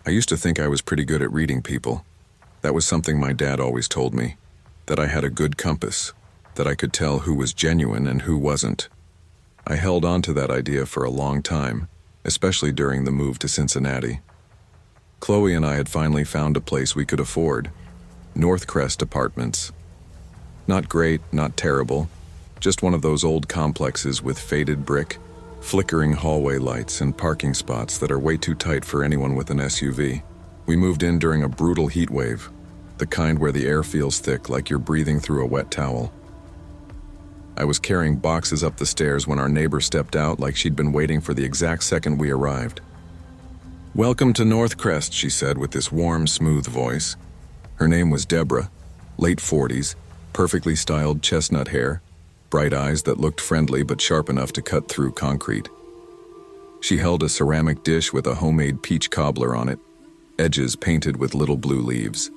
I used to think I was pretty good at reading people. That was something my dad always told me, that I had a good compass, that I could tell who was genuine and who wasn't. I held on to that idea for a long time, especially during the move to Cincinnati. Chloe and I had finally found a place we could afford, Northcrest Apartments. Not great, not terrible, just one of those old complexes with faded brick, flickering hallway lights and parking spots that are way too tight for anyone with an SUV. We moved in during a brutal heat wave, the kind where the air feels thick like you're breathing through a wet towel. I was carrying boxes up the stairs when our neighbor stepped out like she'd been waiting for the exact second we arrived. "Welcome to Northcrest," she said with this warm, smooth voice. Her name was Deborah, late 40s, perfectly styled chestnut hair, bright eyes that looked friendly but sharp enough to cut through concrete. She held a ceramic dish with a homemade peach cobbler on it, edges painted with little blue leaves.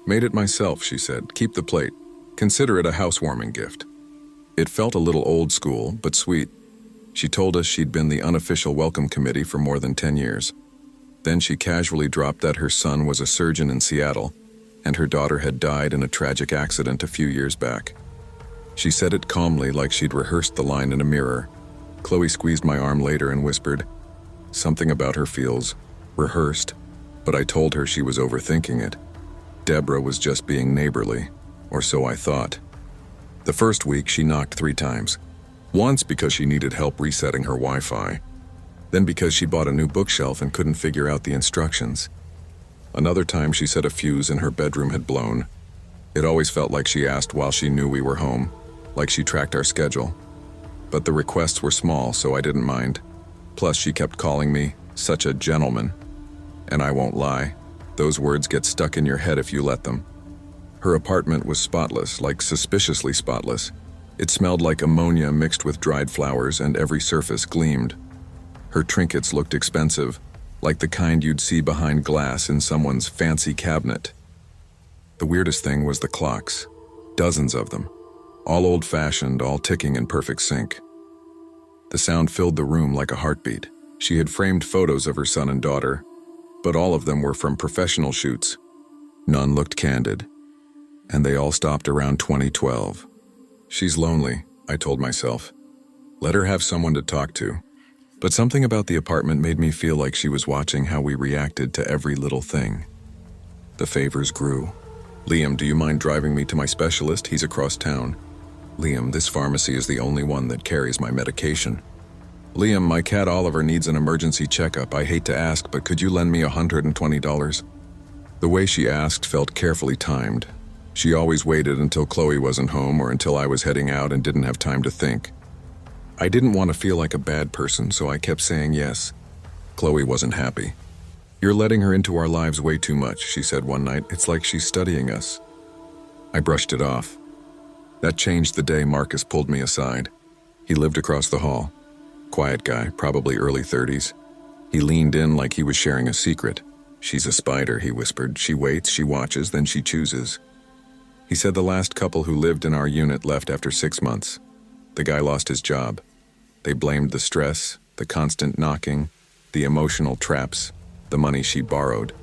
"Made it myself," she said. "Keep the plate. Consider it a housewarming gift." It felt a little old school, but sweet. She told us she'd been the unofficial welcome committee for more than 10 years. Then she casually dropped that her son was a surgeon in Seattle, and her daughter had died in a tragic accident a few years back. She said it calmly like she'd rehearsed the line in a mirror. Chloe squeezed my arm later and whispered, "Something about her feels rehearsed," but I told her she was overthinking it. Deborah was just being neighborly, or so I thought. The first week, she knocked 3 times. Once because she needed help resetting her Wi-Fi. Then because she bought a new bookshelf and couldn't figure out the instructions. Another time she said a fuse in her bedroom had blown. It always felt like she asked while she knew we were home, like she tracked our schedule. But the requests were small, so I didn't mind. Plus, she kept calling me such a gentleman. And I won't lie, those words get stuck in your head if you let them. Her apartment was spotless, like suspiciously spotless. It smelled like ammonia mixed with dried flowers, and every surface gleamed. Her trinkets looked expensive, like the kind you'd see behind glass in someone's fancy cabinet. The weirdest thing was the clocks, dozens of them, all old-fashioned, all ticking in perfect sync. The sound filled the room like a heartbeat. She had framed photos of her son and daughter, but all of them were from professional shoots. None looked candid, and they all stopped around 2012. "She's lonely," I told myself. "Let her have someone to talk to." But something about the apartment made me feel like she was watching how we reacted to every little thing. The favors grew. "Liam, do you mind driving me to my specialist? He's across town." "Liam, this pharmacy is the only one that carries my medication." "Liam, my cat Oliver needs an emergency checkup. I hate to ask, but could you lend me $120? The way she asked felt carefully timed. She always waited until Chloe wasn't home or until I was heading out and didn't have time to think. I didn't want to feel like a bad person, so I kept saying yes. Chloe wasn't happy. "You're letting her into our lives way too much," she said one night. "It's like she's studying us." I brushed it off. That changed the day Marcus pulled me aside. He lived across the hall. Quiet guy, probably early 30s. He leaned in like he was sharing a secret. "She's a spider," he whispered. "She waits, she watches, then she chooses." He said the last couple who lived in our unit left after 6 months. The guy lost his job. They blamed the stress, the constant knocking, the emotional traps, the money she borrowed.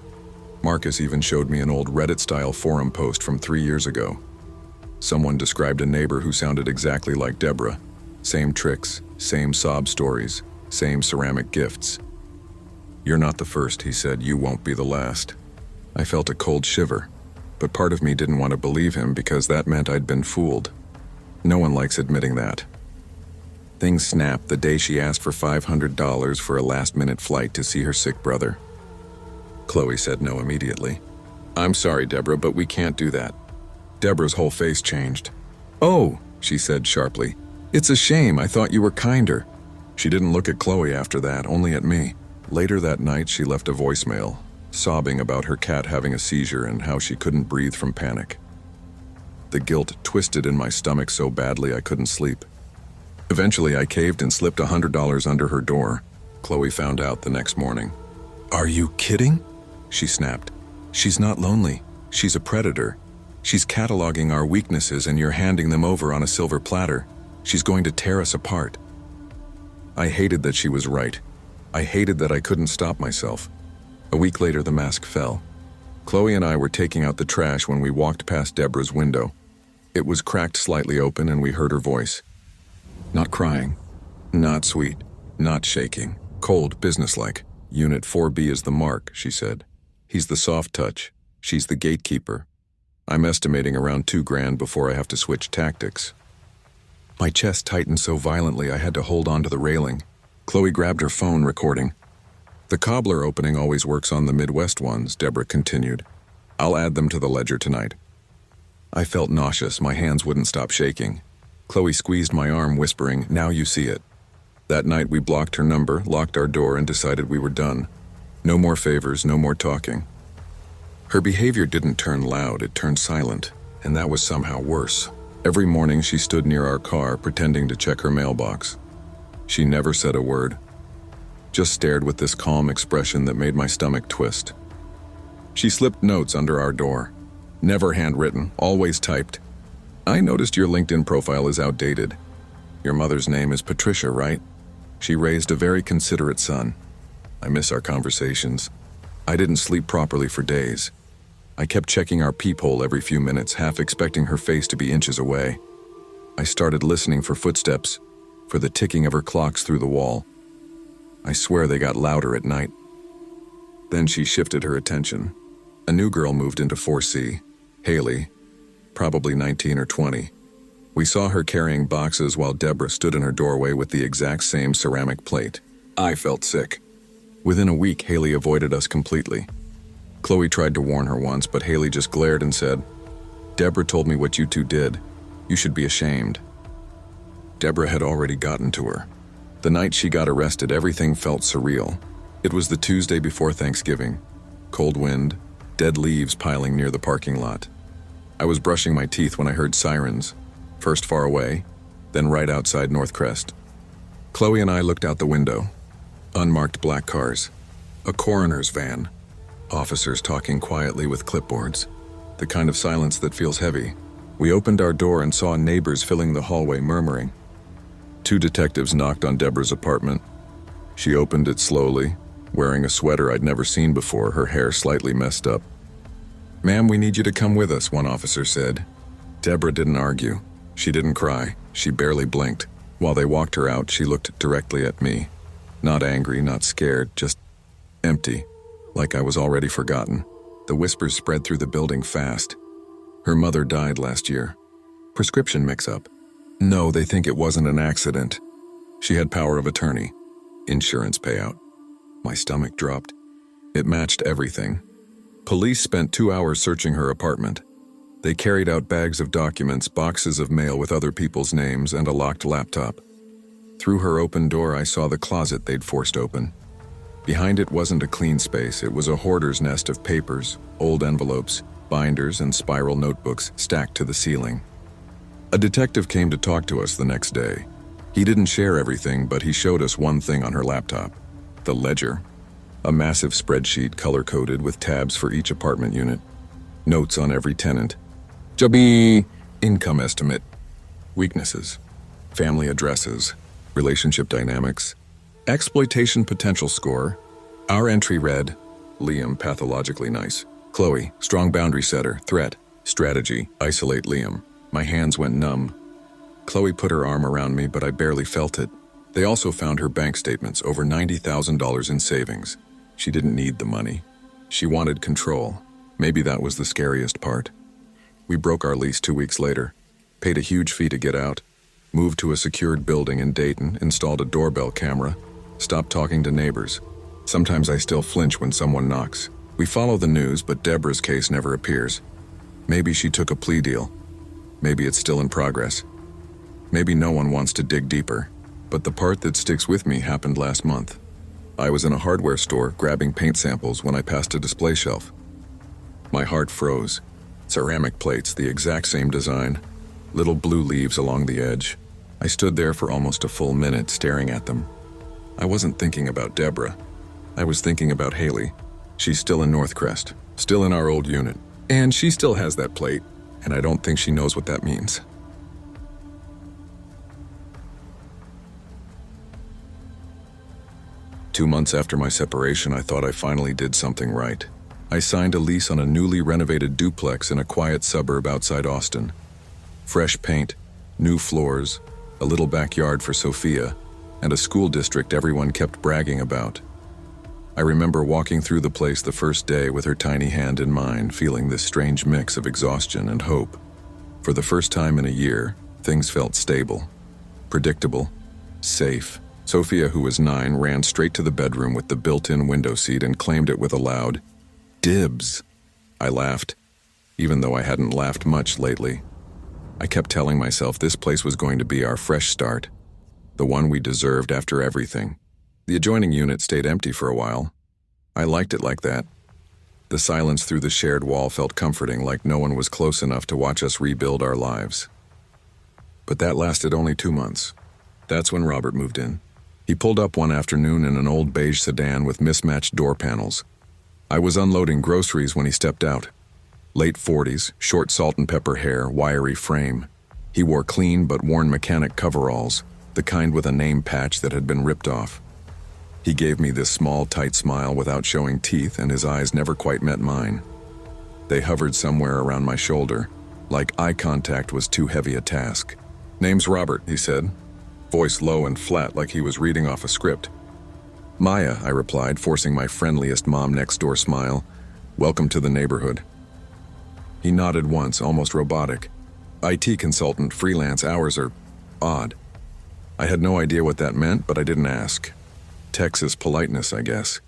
Marcus even showed me an old Reddit-style forum post from 3 years ago. Someone described a neighbor who sounded exactly like Deborah. Same tricks, same sob stories, same ceramic gifts. "You're not the first," he said. "You won't be the last." I felt a cold shiver, but part of me didn't want to believe him because that meant I'd been fooled. No one likes admitting that. Things snapped the day she asked for $500 for a last-minute flight to see her sick brother. Chloe said no immediately. "I'm sorry, Deborah, but we can't do that." Deborah's whole face changed. "Oh," she said sharply. "It's a shame. I thought you were kinder." She didn't look at Chloe after that, only at me. Later that night, she left a voicemail, sobbing about her cat having a seizure and how she couldn't breathe from panic. The guilt twisted in my stomach so badly I couldn't sleep. Eventually, I caved and slipped $100 under her door. Chloe found out the next morning. "Are you kidding?" she snapped. "She's not lonely. She's a predator. She's cataloging our weaknesses and you're handing them over on a silver platter. She's going to tear us apart." I hated that she was right. I hated that I couldn't stop myself. A week later, the mask fell. Chloe and I were taking out the trash when we walked past Deborah's window. It was cracked slightly open and we heard her voice. Not crying, not sweet, not shaking, cold, businesslike. Unit 4B is the mark, she said. He's the soft touch. She's the gatekeeper. I'm estimating around $2,000 before I have to switch tactics. My chest tightened so violently I had to hold on to the railing. Chloe grabbed her phone, recording. The cobbler opening always works on the Midwest ones, Deborah continued. I'll add them to the ledger tonight. I felt nauseous. My hands wouldn't stop shaking. Chloe squeezed my arm, whispering, now you see it. That night we blocked her number, locked our door, and decided we were done. No more favors, no more talking. Her behavior didn't turn loud, it turned silent, and that was somehow worse. Every morning she stood near our car, pretending to check her mailbox. She never said a word, just stared with this calm expression that made my stomach twist. She slipped notes under our door. Never handwritten, always typed. I noticed your LinkedIn profile is outdated. Your mother's name is Patricia, right? She raised a very considerate son. I miss our conversations. I didn't sleep properly for days. I kept checking our peephole every few minutes, half expecting her face to be inches away. I started listening for footsteps, for the ticking of her clocks through the wall. I swear they got louder at night. Then she shifted her attention. A new girl moved into 4C, Haley, probably 19 or 20. We saw her carrying boxes while Deborah stood in her doorway with the exact same ceramic plate. I felt sick. Within a week, Haley avoided us completely. Chloe tried to warn her once, but Haley just glared and said, Deborah told me what you two did. You should be ashamed. Deborah had already gotten to her. The night she got arrested, everything felt surreal. It was the Tuesday before Thanksgiving. Cold wind, dead leaves piling near the parking lot. I was brushing my teeth when I heard sirens, first far away, then right outside North Crest. Chloe and I looked out the window. Unmarked black cars. A coroner's van. Officers talking quietly with clipboards. The kind of silence that feels heavy. We opened our door and saw neighbors filling the hallway murmuring. 2 detectives knocked on Deborah's apartment. She opened it slowly, wearing a sweater I'd never seen before, her hair slightly messed up. Ma'am, we need you to come with us, one officer said. Deborah didn't argue. She didn't cry. She barely blinked. While they walked her out, she looked directly at me. Not angry, not scared, just empty, like I was already forgotten. The whispers spread through the building fast. Her mother died last year. Prescription mix-up. No, they think it wasn't an accident. She had power of attorney. Insurance payout. My stomach dropped. It matched everything. Police spent 2 hours searching her apartment. They carried out bags of documents, boxes of mail with other people's names, and a locked laptop. Through her open door, I saw the closet they'd forced open. Behind it wasn't a clean space. It was a hoarder's nest of papers, old envelopes, binders, and spiral notebooks stacked to the ceiling. A detective came to talk to us the next day. He didn't share everything, but he showed us one thing on her laptop. The ledger. A massive spreadsheet color-coded with tabs for each apartment unit. Notes on every tenant. Jabi! Income estimate. Weaknesses. Family addresses. Relationship dynamics. Exploitation potential score. Our entry read, Liam, pathologically nice. Chloe, strong boundary setter, threat. Strategy, isolate Liam. My hands went numb. Chloe put her arm around me, but I barely felt it. They also found her bank statements, over $90,000 in savings. She didn't need the money. She wanted control. Maybe that was the scariest part. We broke our lease 2 weeks later, paid a huge fee to get out, moved to a secured building in Dayton, installed a doorbell camera, stopped talking to neighbors. Sometimes I still flinch when someone knocks. We follow the news, but Deborah's case never appears. Maybe she took a plea deal. Maybe it's still in progress. Maybe no one wants to dig deeper. But the part that sticks with me happened last month. I was in a hardware store grabbing paint samples when I passed a display shelf. My heart froze. Ceramic plates, the exact same design. Little blue leaves along the edge. I stood there for almost a full minute staring at them. I wasn't thinking about Deborah. I was thinking about Haley. She's still in North Crest, still in our old unit. And she still has that plate, and I don't think she knows what that means. 2 months after my separation, I thought I finally did something right. I signed a lease on a newly renovated duplex in a quiet suburb outside Austin. Fresh paint, new floors, a little backyard for Sophia, and a school district everyone kept bragging about. I remember walking through the place the first day with her tiny hand in mine, feeling this strange mix of exhaustion and hope. For the first time in a year, things felt stable, predictable, safe. Sophia, who was 9, ran straight to the bedroom with the built-in window seat and claimed it with a loud, "Dibs." I laughed, even though I hadn't laughed much lately. I kept telling myself this place was going to be our fresh start, the one we deserved after everything. The adjoining unit stayed empty for a while. I liked it like that. The silence through the shared wall felt comforting, like no one was close enough to watch us rebuild our lives. But that lasted only 2 months. That's when Robert moved in. He pulled up one afternoon in an old beige sedan with mismatched door panels. I was unloading groceries when he stepped out. Late 40s, short salt and pepper hair, wiry frame. He wore clean but worn mechanic coveralls, the kind with a name patch that had been ripped off. He gave me this small, tight smile without showing teeth, and his eyes never quite met mine. They hovered somewhere around my shoulder, like eye contact was too heavy a task. "Name's Robert," he said, voice low and flat like he was reading off a script. "Maya," I replied, forcing my friendliest mom-next-door smile. "Welcome to the neighborhood." He nodded once, almost robotic. "IT consultant, freelance, hours are odd." I had no idea what that meant, but I didn't ask. Texas politeness, I guess.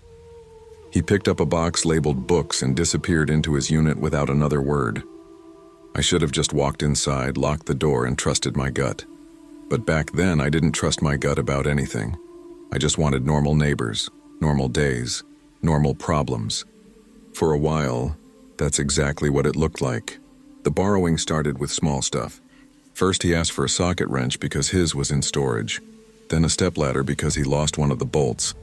He picked up a box labeled books and disappeared into his unit without another word. I should have just walked inside, locked the door, and trusted my gut. But back then, I didn't trust my gut about anything. I just wanted normal neighbors, normal days, normal problems. For a while, that's exactly what it looked like. The borrowing started with small stuff. First, he asked for a socket wrench because his was in storage. Then a stepladder because he lost one of the bolts.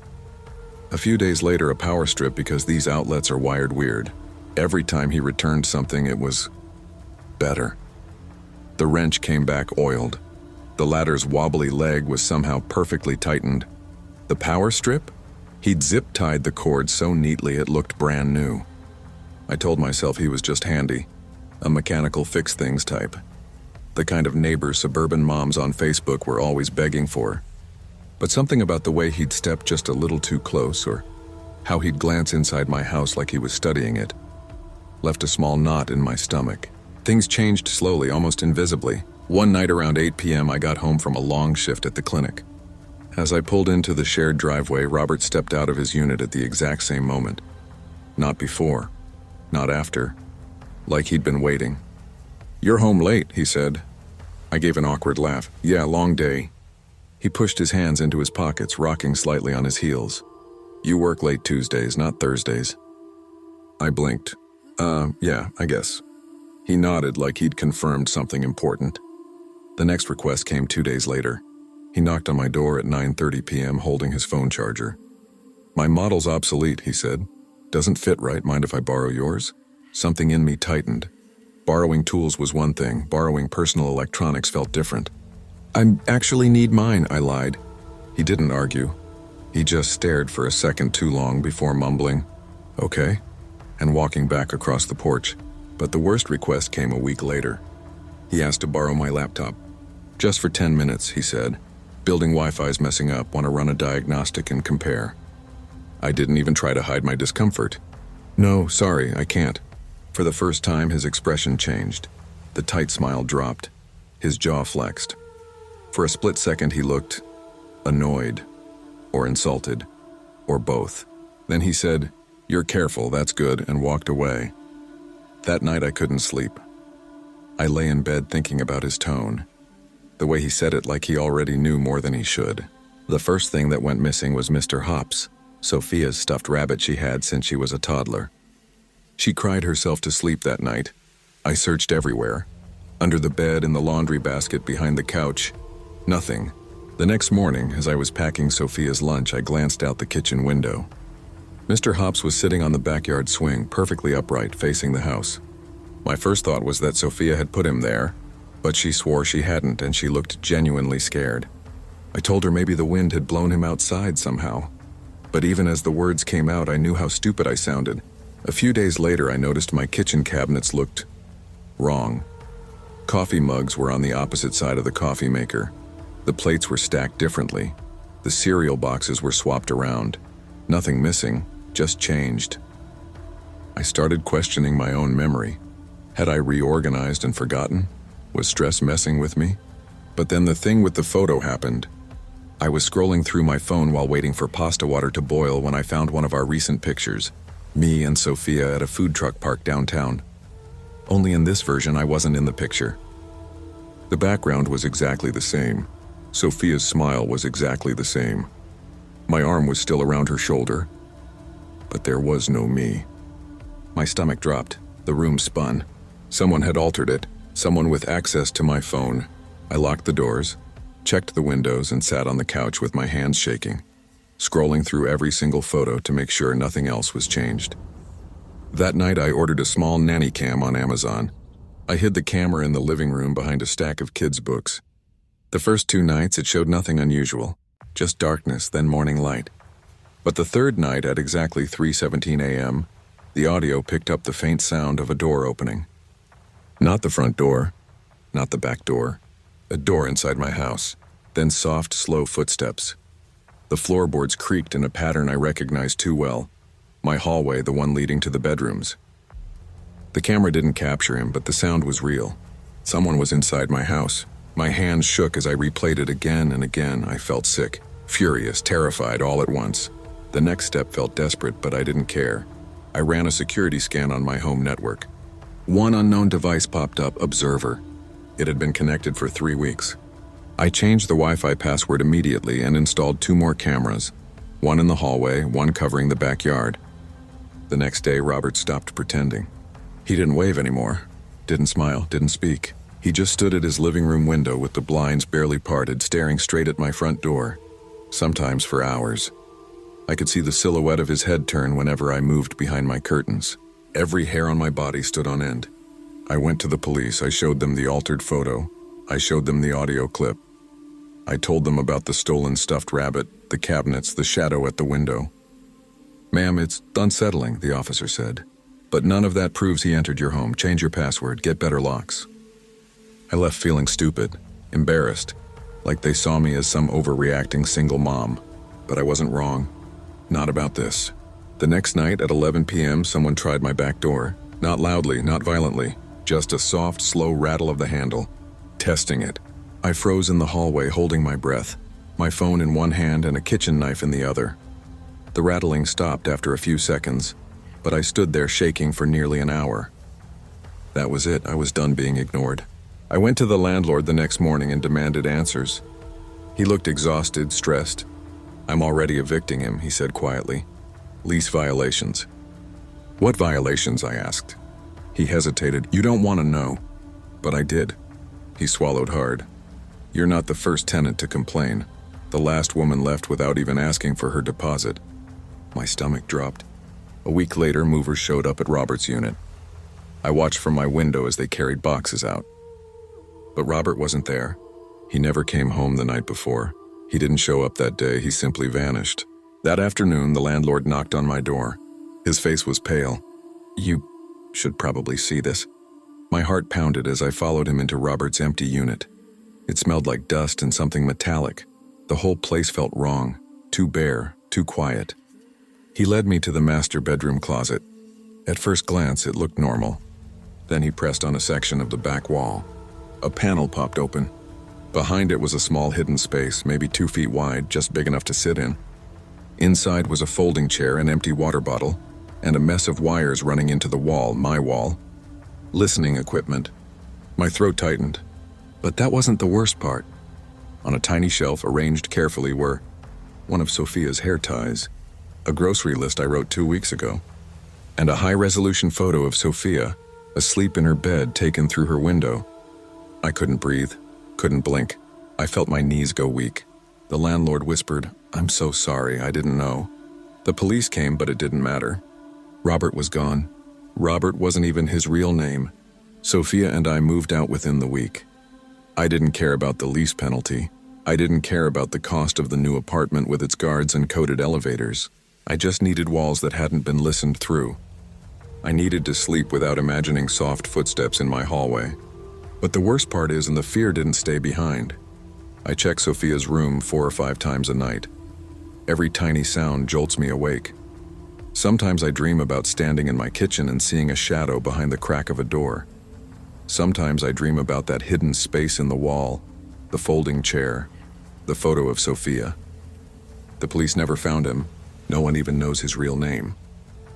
A few days later, a power strip because these outlets are wired weird. Every time he returned something, it was better. The wrench came back oiled. The ladder's wobbly leg was somehow perfectly tightened. The power strip? He'd zip-tied the cord so neatly it looked brand new. I told myself he was just handy, a mechanical fix-things type. The kind of neighbor suburban moms on Facebook were always begging for. But something about the way he'd step just a little too close, or how he'd glance inside my house like he was studying it, left a small knot in my stomach. Things changed slowly, almost invisibly. One night around 8 p.m., I got home from a long shift at the clinic. As I pulled into the shared driveway, Robert stepped out of his unit at the exact same moment. Not before, not after, like he'd been waiting. "You're home late," he said. I gave an awkward laugh. "Yeah, long day." He pushed his hands into his pockets, rocking slightly on his heels. "You work late Tuesdays, not Thursdays." I blinked. Yeah, I guess." He nodded like he'd confirmed something important. The next request came 2 days later. He knocked on my door at 9:30 p.m. holding his phone charger. "My model's obsolete," he said. "Doesn't fit right. Mind if I borrow yours?" Something in me tightened. Borrowing tools was one thing. Borrowing personal electronics felt different. "I actually need mine," I lied. He didn't argue. He just stared for a second too long before mumbling, "Okay," and walking back across the porch. But the worst request came a week later. He asked to borrow my laptop. "Just for 10 minutes, he said. "Building Wi-Fi's messing up, want to run a diagnostic and compare." I didn't even try to hide my discomfort. "No, sorry, I can't." For the first time, his expression changed. The tight smile dropped. His jaw flexed. For a split second, he looked annoyed, or insulted, or both. Then he said, "You're careful, that's good," and walked away. That night I couldn't sleep. I lay in bed thinking about his tone, the way he said it like he already knew more than he should. The first thing that went missing was Mr. Hops, Sophia's stuffed rabbit she had since she was a toddler. She cried herself to sleep that night. I searched everywhere. Under the bed, in the laundry basket, behind the couch. Nothing. The next morning, as I was packing Sophia's lunch, I glanced out the kitchen window. Mr. Hops was sitting on the backyard swing, perfectly upright, facing the house. My first thought was that Sophia had put him there, but she swore she hadn't, and she looked genuinely scared. I told her maybe the wind had blown him outside somehow. But even as the words came out, I knew how stupid I sounded. A few days later, I noticed my kitchen cabinets looked wrong. Coffee mugs were on the opposite side of the coffee maker. The plates were stacked differently. The cereal boxes were swapped around. Nothing missing, just changed. I started questioning my own memory. Had I reorganized and forgotten? Was stress messing with me? But then the thing with the photo happened. I was scrolling through my phone while waiting for pasta water to boil when I found one of our recent pictures. Me and Sophia at a food truck park downtown. Only in this version, I wasn't in the picture. The background was exactly the same. Sophia's smile was exactly the same. My arm was still around her shoulder. But there was no me. My stomach dropped. The room spun. Someone had altered it. Someone with access to my phone. I locked the doors, checked the windows, and sat on the couch with my hands shaking, scrolling through every single photo to make sure nothing else was changed. That night, I ordered a small nanny cam on Amazon. I hid the camera in the living room behind a stack of kids' books. The first 2 nights, it showed nothing unusual, just darkness, then morning light. But the third night, at exactly 3:17 a.m., the audio picked up the faint sound of a door opening. Not the front door, not the back door, a door inside my house, then soft, slow footsteps. The floorboards creaked in a pattern I recognized too well. My hallway, the one leading to the bedrooms. The camera didn't capture him, but the sound was real. Someone was inside my house. My hands shook as I replayed it again and again. I felt sick, furious, terrified all at once. The next step felt desperate, but I didn't care. I ran a security scan on my home network. One unknown device popped up, Observer. It had been connected for 3 weeks. I changed the Wi-Fi password immediately and installed 2 more cameras, one in the hallway, one covering the backyard. The next day, Robert stopped pretending. He didn't wave anymore, didn't smile, didn't speak. He just stood at his living room window with the blinds barely parted, staring straight at my front door, sometimes for hours. I could see the silhouette of his head turn whenever I moved behind my curtains. Every hair on my body stood on end. I went to the police. I showed them the altered photo. I showed them the audio clip. I told them about the stolen stuffed rabbit, the cabinets, the shadow at the window. "Ma'am, it's unsettling," the officer said. "But none of that proves he entered your home. Change your password. Get better locks." I left feeling stupid, embarrassed, like they saw me as some overreacting single mom. But I wasn't wrong. Not about this. The next night at 11 p.m., someone tried my back door. Not loudly, not violently, just a soft, slow rattle of the handle. Testing it. I froze in the hallway, holding my breath, my phone in one hand and a kitchen knife in the other. The rattling stopped after a few seconds, but I stood there shaking for nearly an hour. That was it. I was done being ignored. I went to the landlord the next morning and demanded answers. He looked exhausted, stressed. "I'm already evicting him," he said quietly. "Lease violations." "What violations?" I asked. He hesitated. "You don't want to know." But I did. He swallowed hard. "You're not the first tenant to complain. The last woman left without even asking for her deposit." My stomach dropped. A week later, movers showed up at Robert's unit. I watched from my window as they carried boxes out. But Robert wasn't there. He never came home the night before. He didn't show up that day. He simply vanished. That afternoon, the landlord knocked on my door. His face was pale. "You should probably see this." My heart pounded as I followed him into Robert's empty unit. It smelled like dust and something metallic. The whole place felt wrong, too bare, too quiet. He led me to the master bedroom closet. At first glance, it looked normal. Then he pressed on a section of the back wall. A panel popped open. Behind it was a small hidden space, maybe 2 feet wide, just big enough to sit in. Inside was a folding chair, an empty water bottle, and a mess of wires running into the wall, my wall. Listening equipment. My throat tightened. But that wasn't the worst part. On a tiny shelf, arranged carefully, were one of Sophia's hair ties, a grocery list I wrote 2 weeks ago, and a high-resolution photo of Sophia, asleep in her bed, taken through her window. I couldn't breathe, couldn't blink. I felt my knees go weak. The landlord whispered, "I'm so sorry, I didn't know." The police came, but it didn't matter. Robert was gone. Robert wasn't even his real name. Sophia and I moved out within the week. I didn't care about the lease penalty. I didn't care about the cost of the new apartment with its guards and coded elevators. I just needed walls that hadn't been listened through. I needed to sleep without imagining soft footsteps in my hallway. But the worst part is, and the fear didn't stay behind. I check Sophia's room 4 or 5 times a night. Every tiny sound jolts me awake. Sometimes I dream about standing in my kitchen and seeing a shadow behind the crack of a door. Sometimes I dream about that hidden space in the wall, the folding chair, the photo of Sophia. The police never found him. No one even knows his real name.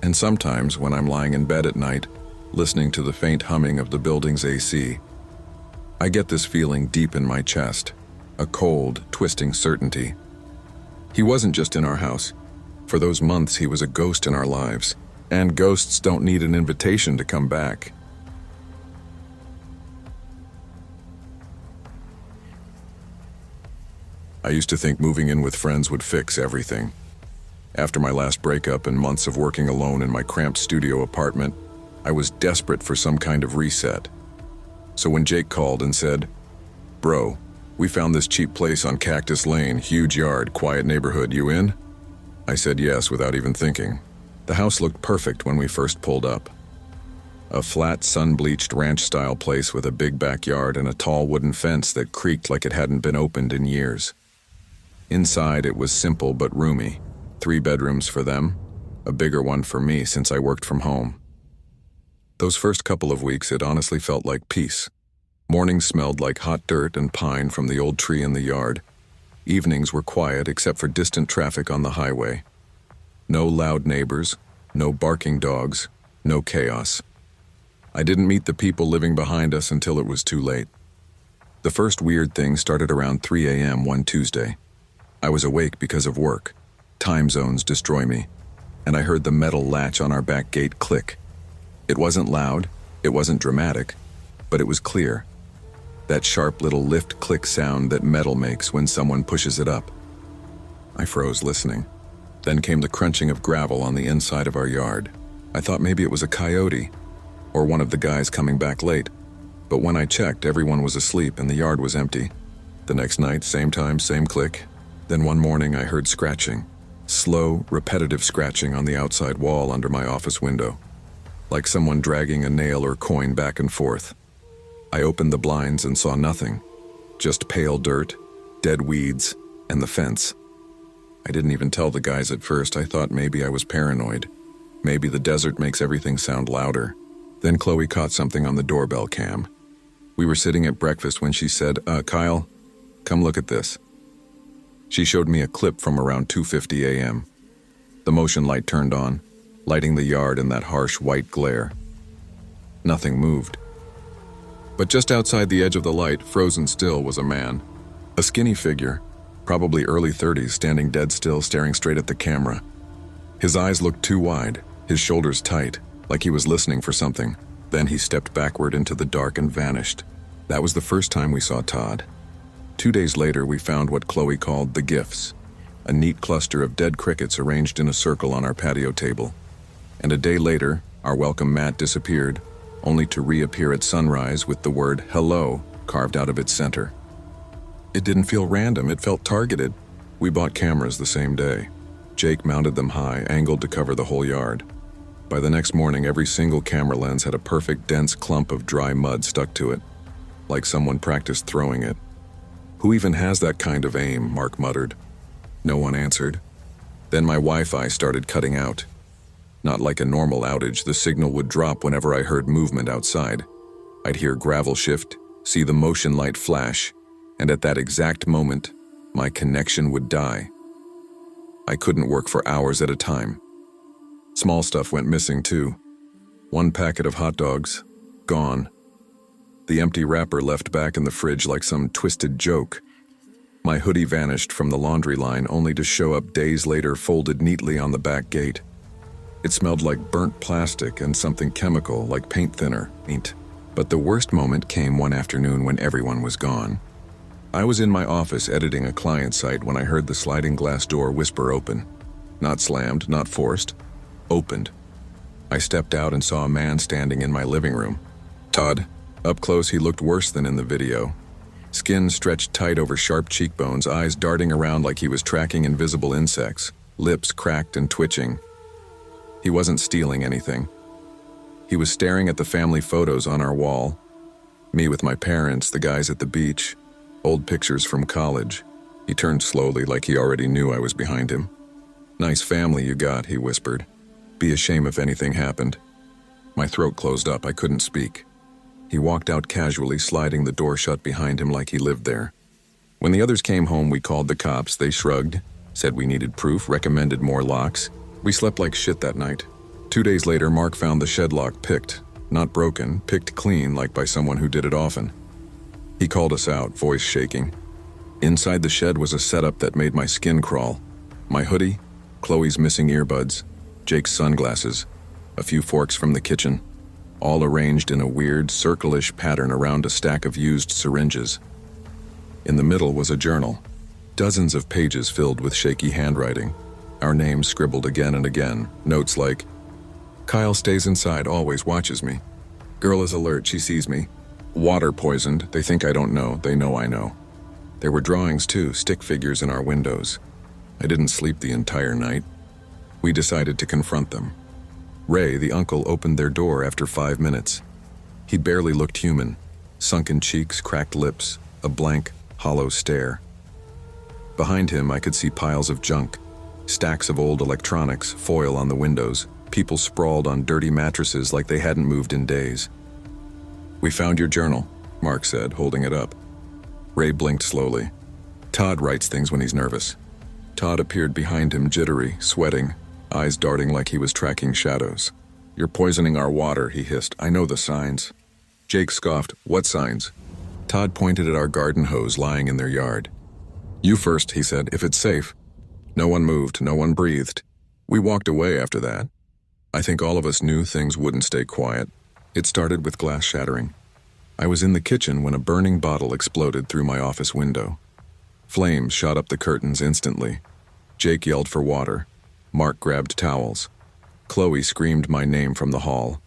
And sometimes, when I'm lying in bed at night, listening to the faint humming of the building's AC, I get this feeling deep in my chest, a cold, twisting certainty. He wasn't just in our house. For those months, he was a ghost in our lives. And ghosts don't need an invitation to come back. I used to think moving in with friends would fix everything. After my last breakup and months of working alone in my cramped studio apartment, I was desperate for some kind of reset. So when Jake called and said, "Bro, we found this cheap place on Cactus Lane, huge yard, quiet neighborhood, you in?" I said yes without even thinking. The house looked perfect when we first pulled up. A flat, sun-bleached ranch-style place with a big backyard and a tall wooden fence that creaked like it hadn't been opened in years. Inside, it was simple but roomy. 3 bedrooms for them, a bigger one for me since I worked from home. Those first couple of weeks, it honestly felt like peace. Mornings smelled like hot dirt and pine from the old tree in the yard. Evenings were quiet except for distant traffic on the highway. No loud neighbors, no barking dogs, no chaos. I didn't meet the people living behind us until it was too late. The first weird thing started around 3 a.m. one Tuesday. I was awake because of work. Time zones destroy me. And I heard the metal latch on our back gate click. It wasn't loud, it wasn't dramatic, but it was clear. That sharp little lift-click sound that metal makes when someone pushes it up. I froze listening. Then came the crunching of gravel on the inside of our yard. I thought maybe it was a coyote, or one of the guys coming back late. But when I checked, everyone was asleep and the yard was empty. The next night, same time, same click. Then one morning I heard scratching. Slow, repetitive scratching on the outside wall under my office window. Like someone dragging a nail or coin back and forth. I opened the blinds and saw nothing. Just pale dirt, dead weeds, and the fence. I didn't even tell the guys at first. I thought maybe I was paranoid. Maybe the desert makes everything sound louder. Then Chloe caught something on the doorbell cam. We were sitting at breakfast when she said, Kyle, come look at this." She showed me a clip from around 2:50 a.m. The motion light turned on, lighting the yard in that harsh white glare. Nothing moved. But just outside the edge of the light, frozen still, was a man. A skinny figure, probably early 30s, standing dead still, staring straight at the camera. His eyes looked too wide, his shoulders tight, like he was listening for something. Then he stepped backward into the dark and vanished. That was the first time we saw Todd. 2 days later, we found what Chloe called the gifts, a neat cluster of dead crickets arranged in a circle on our patio table. And a day later, our welcome mat disappeared, only to reappear at sunrise with the word "hello" carved out of its center. It didn't feel random, it felt targeted. We bought cameras the same day. Jake mounted them high, angled to cover the whole yard. By the next morning, every single camera lens had a perfect dense clump of dry mud stuck to it, like someone practiced throwing it. "Who even has that kind of aim?" Mark muttered. No one answered. Then my Wi-Fi started cutting out. Not like a normal outage, the signal would drop whenever I heard movement outside. I'd hear gravel shift, see the motion light flash, and at that exact moment, my connection would die. I couldn't work for hours at a time. Small stuff went missing too. 1 packet of hot dogs, gone. The empty wrapper left back in the fridge like some twisted joke. My hoodie vanished from the laundry line only to show up days later folded neatly on the back gate. It smelled like burnt plastic and something chemical like paint thinner. But the worst moment came one afternoon when everyone was gone. I was in my office editing a client site when I heard the sliding glass door whisper open. Not slammed, not forced. Opened. I stepped out and saw a man standing in my living room. Todd. Up close, he looked worse than in the video. Skin stretched tight over sharp cheekbones, eyes darting around like he was tracking invisible insects. lips cracked and twitching. He wasn't stealing anything. He was staring at the family photos on our wall. Me with my parents, the guys at the beach, old pictures from college. He turned slowly like he already knew I was behind him. "Nice family you got," he whispered. "Be a shame if anything happened." My throat closed up, I couldn't speak. He walked out casually, sliding the door shut behind him like he lived there. When the others came home, we called the cops. They shrugged, said we needed proof, recommended more locks. We slept like shit that night. 2 days later, Mark found the shed lock picked. Not broken, picked clean like by someone who did it often. He called us out, voice shaking. Inside the shed was a setup that made my skin crawl. My hoodie, Chloe's missing earbuds, Jake's sunglasses, a few forks from the kitchen, all arranged in a weird, circle-ish pattern around a stack of used syringes. In the middle was a journal, dozens of pages filled with shaky handwriting, our names scribbled again and again, notes like, "Kyle stays inside, always watches me. Girl is alert, she sees me. Water poisoned, they think I don't know, they know I know." There were drawings too, stick figures in our windows. I didn't sleep the entire night. We decided to confront them. Ray, the uncle, opened their door after 5 minutes. He barely looked human, sunken cheeks, cracked lips, a blank, hollow stare. Behind him, I could see piles of junk, stacks of old electronics, foil on the windows, people sprawled on dirty mattresses like they hadn't moved in days. "We found your journal," Mark said, holding it up. Ray blinked slowly. "Todd writes things when he's nervous." Todd appeared behind him, jittery, sweating, eyes darting like he was tracking shadows. "You're poisoning our water," he hissed. "I know the signs." Jake scoffed. "What signs?" Todd pointed at our garden hose lying in their yard. "You first," he said, "if it's safe." No one moved, no one breathed. We walked away after that. I think all of us knew things wouldn't stay quiet. It started with glass shattering. I was in the kitchen when a burning bottle exploded through my office window. Flames shot up the curtains instantly. Jake yelled for water. Mark grabbed towels. Chloe screamed my name from the hall.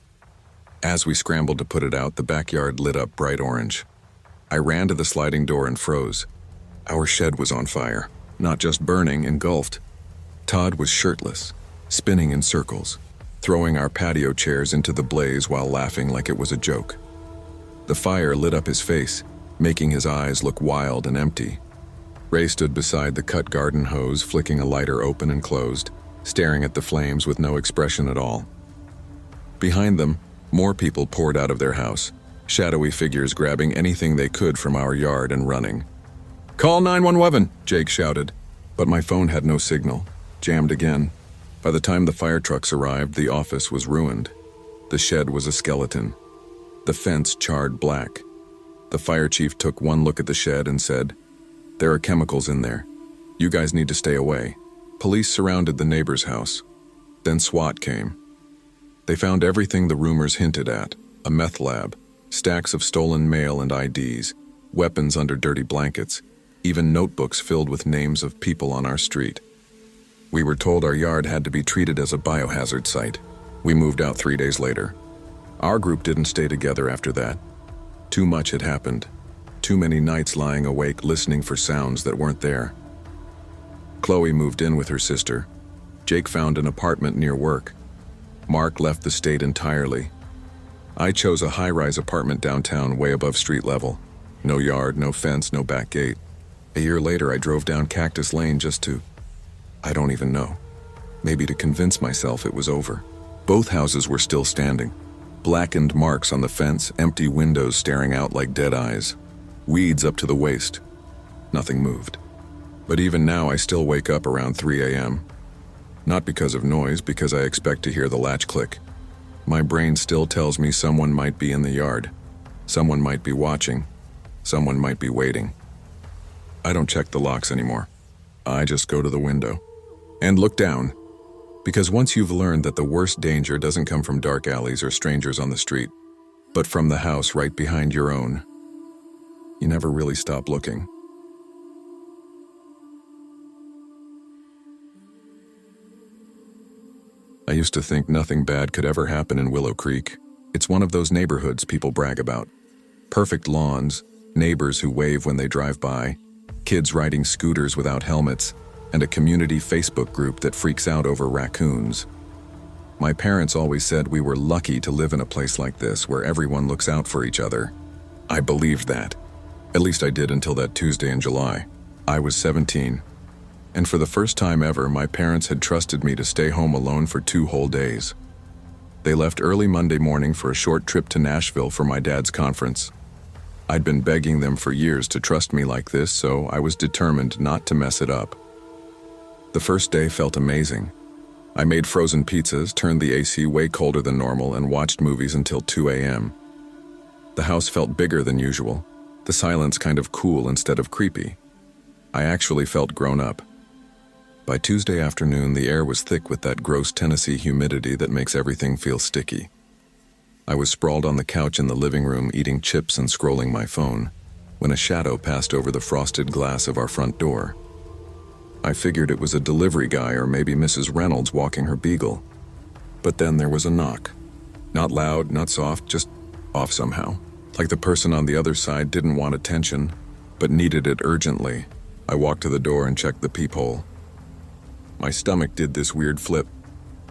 As we scrambled to put it out, the backyard lit up bright orange. I ran to the sliding door and froze. Our shed was on fire, not just burning, engulfed. Todd was shirtless, spinning in circles, throwing our patio chairs into the blaze while laughing like it was a joke. The fire lit up his face, making his eyes look wild and empty. Ray stood beside the cut garden hose, flicking a lighter open and closed, staring at the flames with no expression at all. Behind them, more people poured out of their house, shadowy figures grabbing anything they could from our yard and running. "Call 911!" Jake shouted. But my phone had no signal, jammed again. By the time the fire trucks arrived, the office was ruined. The shed was a skeleton. The fence charred black. The fire chief took one look at the shed and said, "There are chemicals in there. You guys need to stay away." Police surrounded the neighbor's house. Then SWAT came. They found everything the rumors hinted at: a meth lab, stacks of stolen mail and IDs, weapons under dirty blankets, even notebooks filled with names of people on our street. We were told our yard had to be treated as a biohazard site. We moved out 3 days later. Our group didn't stay together after that. Too much had happened. Too many nights lying awake listening for sounds that weren't there. Chloe moved in with her sister. Jake found an apartment near work. Mark left the state entirely. I chose a high-rise apartment downtown way above street level. No yard, no fence, no back gate. A year later, I drove down Cactus Lane just to, I don't even know, maybe to convince myself it was over. Both houses were still standing. Blackened marks on the fence, empty windows staring out like dead eyes. Weeds up to the waist. Nothing moved. But even now, I still wake up around 3 a.m. Not because of noise, because I expect to hear the latch click. My brain still tells me someone might be in the yard. Someone might be watching. Someone might be waiting. I don't check the locks anymore. I just go to the window and look down. Because once you've learned that the worst danger doesn't come from dark alleys or strangers on the street, but from the house right behind your own, you never really stop looking. I used to think nothing bad could ever happen in Willow Creek. It's one of those neighborhoods people brag about. Perfect lawns, neighbors who wave when they drive by, kids riding scooters without helmets, and a community Facebook group that freaks out over raccoons. My parents always said we were lucky to live in a place like this where everyone looks out for each other. I believed that. At least I did until that Tuesday in July. I was 17, and for the first time ever, my parents had trusted me to stay home alone for 2 whole days. They left early Monday morning for a short trip to Nashville for my dad's conference. I'd been begging them for years to trust me like this, so I was determined not to mess it up. The first day felt amazing. I made frozen pizzas, turned the AC way colder than normal, and watched movies until 2 a.m. The house felt bigger than usual, the silence kind of cool instead of creepy. I actually felt grown up. By Tuesday afternoon, the air was thick with that gross Tennessee humidity that makes everything feel sticky. I was sprawled on the couch in the living room eating chips and scrolling my phone when a shadow passed over the frosted glass of our front door. I figured it was a delivery guy or maybe Mrs. Reynolds walking her beagle. But then there was a knock. Not loud, not soft, just off somehow. Like the person on the other side didn't want attention, but needed it urgently. I walked to the door and checked the peephole. My stomach did this weird flip.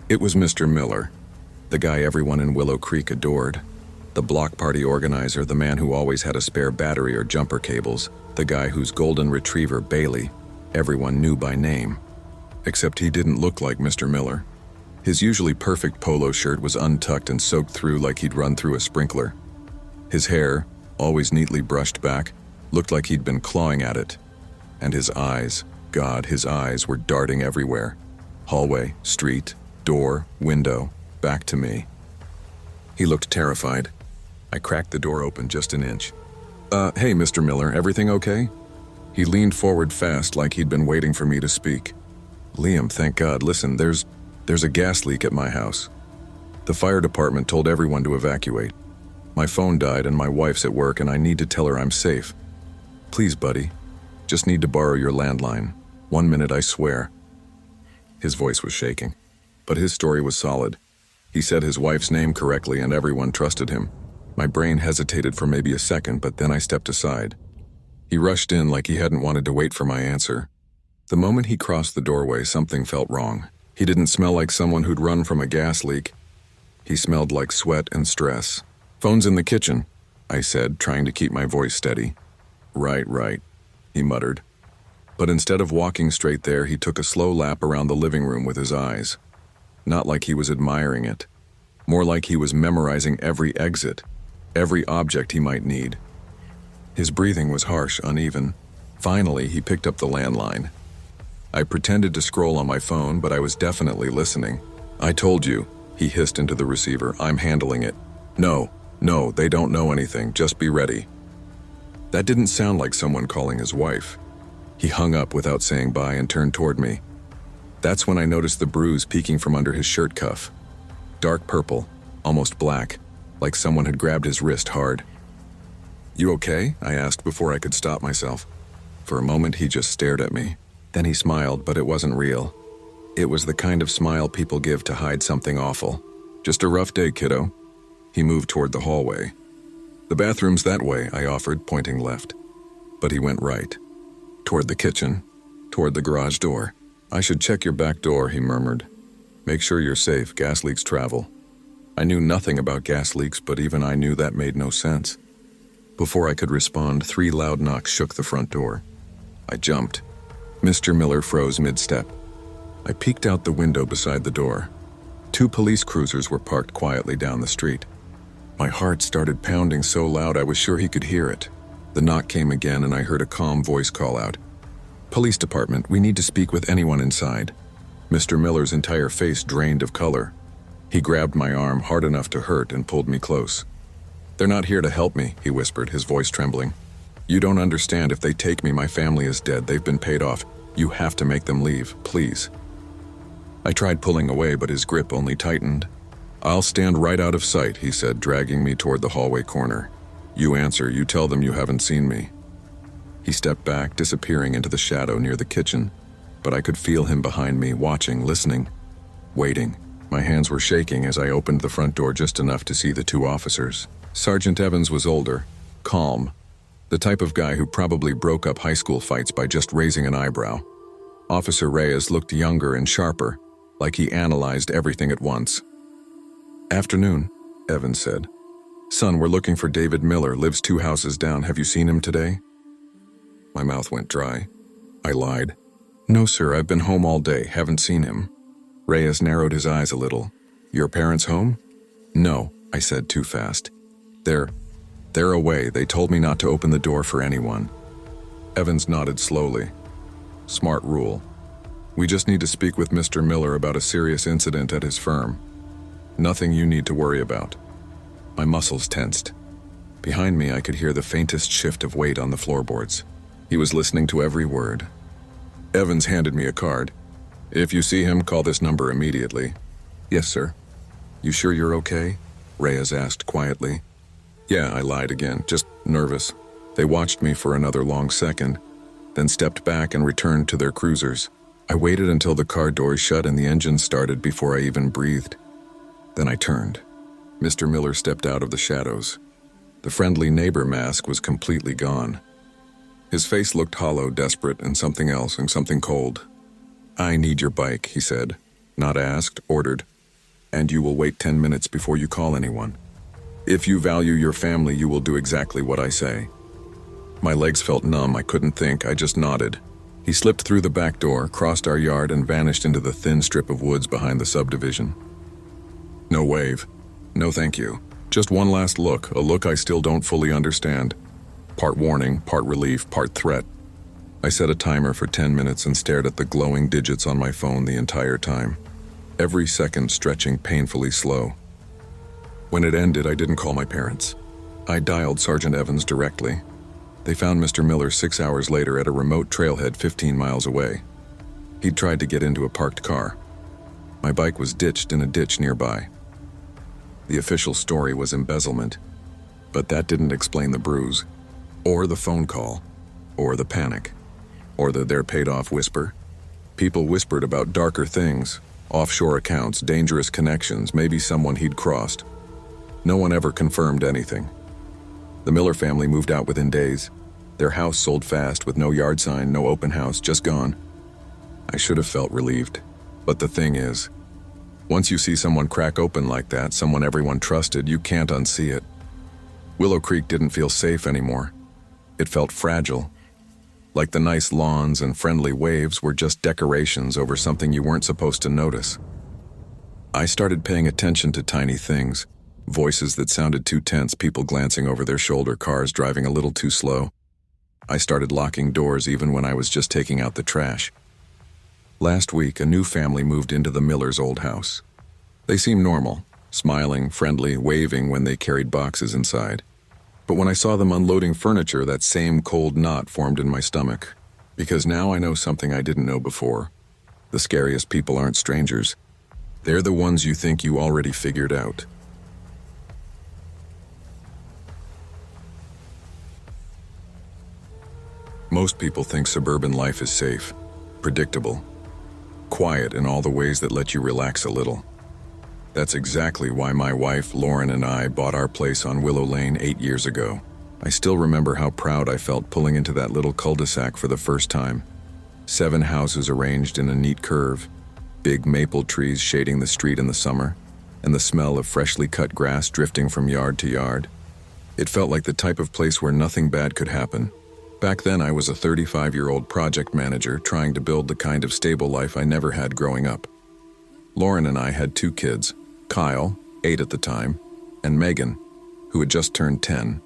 It was Mr. Miller, the guy everyone in Willow Creek adored. The block party organizer, the man who always had a spare battery or jumper cables, the guy whose golden retriever, Bailey, everyone knew by name. Except he didn't look like Mr. Miller. His usually perfect polo shirt was untucked and soaked through like he'd run through a sprinkler. His hair, always neatly brushed back, looked like he'd been clawing at it. And his eyes, God, his eyes were darting everywhere. Hallway, street, door, window, back to me. He looked terrified. I cracked the door open just an inch. Hey, Mr. Miller, everything okay?" He leaned forward fast like he'd been waiting for me to speak. "Liam, thank God. Listen, there's a gas leak at my house. The fire department told everyone to evacuate. My phone died and my wife's at work and I need to tell her I'm safe. Please, buddy. Just need to borrow your landline. 1 minute, I swear." His voice was shaking, but his story was solid. He said his wife's name correctly and everyone trusted him. My brain hesitated for maybe a second, but then I stepped aside. He rushed in like he hadn't wanted to wait for my answer. The moment he crossed the doorway, something felt wrong. He didn't smell like someone who'd run from a gas leak. He smelled like sweat and stress. "Phone's in the kitchen," I said, trying to keep my voice steady. Right, he muttered. But instead of walking straight there, he took a slow lap around the living room with his eyes. Not like he was admiring it. More like he was memorizing every exit, every object he might need. His breathing was harsh, uneven. Finally, he picked up the landline. I pretended to scroll on my phone, but I was definitely listening. "I told you," he hissed into the receiver. "I'm handling it." No, they don't know anything. Just be ready." That didn't sound like someone calling his wife. He hung up without saying bye and turned toward me. That's when I noticed the bruise peeking from under his shirt cuff. Dark purple, almost black, like someone had grabbed his wrist hard. "You okay?" I asked before I could stop myself. For a moment, he just stared at me. Then he smiled, but it wasn't real. It was the kind of smile people give to hide something awful. "Just a rough day, kiddo." He moved toward the hallway. "The bathroom's that way," I offered, pointing left. But he went right. Toward the kitchen, toward the garage door. "I should check your back door," he murmured. "Make sure you're safe. Gas leaks travel." I knew nothing about gas leaks, but even I knew that made no sense. Before I could respond, 3 loud knocks shook the front door. I jumped. Mr. Miller froze mid-step. I peeked out the window beside the door. 2 police cruisers were parked quietly down the street. My heart started pounding so loud I was sure he could hear it. The knock came again and I heard a calm voice call out, "Police department, we need to speak with anyone inside." Mr. Miller's entire face drained of color. He grabbed my arm hard enough to hurt and pulled me close. "They're not here to help me," he whispered, his voice trembling. "You don't understand. If they take me, my family is dead. They've been paid off. You have to make them leave, please." I tried pulling away, but his grip only tightened. "I'll stand right out of sight," he said, dragging me toward the hallway corner. "You answer. You tell them you haven't seen me." He stepped back, disappearing into the shadow near the kitchen, but I could feel him behind me, watching, listening, waiting. My hands were shaking as I opened the front door just enough to see the 2 officers. Sergeant Evans was older, calm, the type of guy who probably broke up high school fights by just raising an eyebrow. Officer Reyes looked younger and sharper, like he analyzed everything at once. "Afternoon," Evans said. "Son, we're looking for David Miller, lives 2 houses down. Have you seen him today?" My mouth went dry. I lied. "No, sir, I've been home all day, haven't seen him." Reyes narrowed his eyes a little. "Your parents home?" "No," I said too fast. They're away. They told me not to open the door for anyone." Evans nodded slowly. "Smart rule. We just need to speak with Mr. Miller about a serious incident at his firm. Nothing you need to worry about." My muscles tensed. Behind me, I could hear the faintest shift of weight on the floorboards. He was listening to every word. Evans handed me a card. "If you see him, call this number immediately." "Yes, sir." "You sure you're okay?" Reyes asked quietly. "Yeah," I lied again, "just nervous." They watched me for another long second, then stepped back and returned to their cruisers. I waited until the car doors shut and the engine started before I even breathed. Then I turned. Mr. Miller stepped out of the shadows. The friendly neighbor mask was completely gone. His face looked hollow, desperate, and something else, and something cold. "I need your bike," he said. Not asked, ordered. "And you will wait 10 minutes before you call anyone. If you value your family, you will do exactly what I say." My legs felt numb. I couldn't think. I just nodded. He slipped through the back door, crossed our yard, and vanished into the thin strip of woods behind the subdivision. No wave. No thank you. Just one last look, a look I still don't fully understand. Part warning, part relief, part threat. I set a timer for 10 minutes and stared at the glowing digits on my phone the entire time. Every second stretching painfully slow. When it ended, I didn't call my parents. I dialed Sergeant Evans directly. They found Mr. Miller 6 hours later at a remote trailhead 15 miles away. He'd tried to get into a parked car. My bike was ditched in a ditch nearby. The official story was embezzlement, but that didn't explain the bruise, or the phone call, or the panic, or the "they're paid off" whisper. People whispered about darker things, offshore accounts, dangerous connections, maybe someone he'd crossed. No one ever confirmed anything. The Miller family moved out within days. Their house sold fast with no yard sign, no open house, just gone. I should have felt relieved. But the thing is, once you see someone crack open like that, someone everyone trusted, you can't unsee it. Willow Creek didn't feel safe anymore. It felt fragile. Like the nice lawns and friendly waves were just decorations over something you weren't supposed to notice. I started paying attention to tiny things. Voices that sounded too tense, people glancing over their shoulder, cars driving a little too slow. I started locking doors even when I was just taking out the trash. Last week, a new family moved into the Miller's old house. They seemed normal, smiling, friendly, waving when they carried boxes inside. But when I saw them unloading furniture, that same cold knot formed in my stomach. Because now I know something I didn't know before. The scariest people aren't strangers. They're the ones you think you already figured out. Most people think suburban life is safe, predictable, quiet in all the ways that let you relax a little. That's exactly why my wife, Lauren, and I bought our place on Willow Lane 8 years ago. I still remember how proud I felt pulling into that little cul-de-sac for the first time. 7 houses arranged in a neat curve, big maple trees shading the street in the summer, and the smell of freshly cut grass drifting from yard to yard. It felt like the type of place where nothing bad could happen. Back then, I was a 35-year-old project manager trying to build the kind of stable life I never had growing up. Lauren and I had 2 kids, Kyle, 8 at the time, and Megan, who had just turned 10.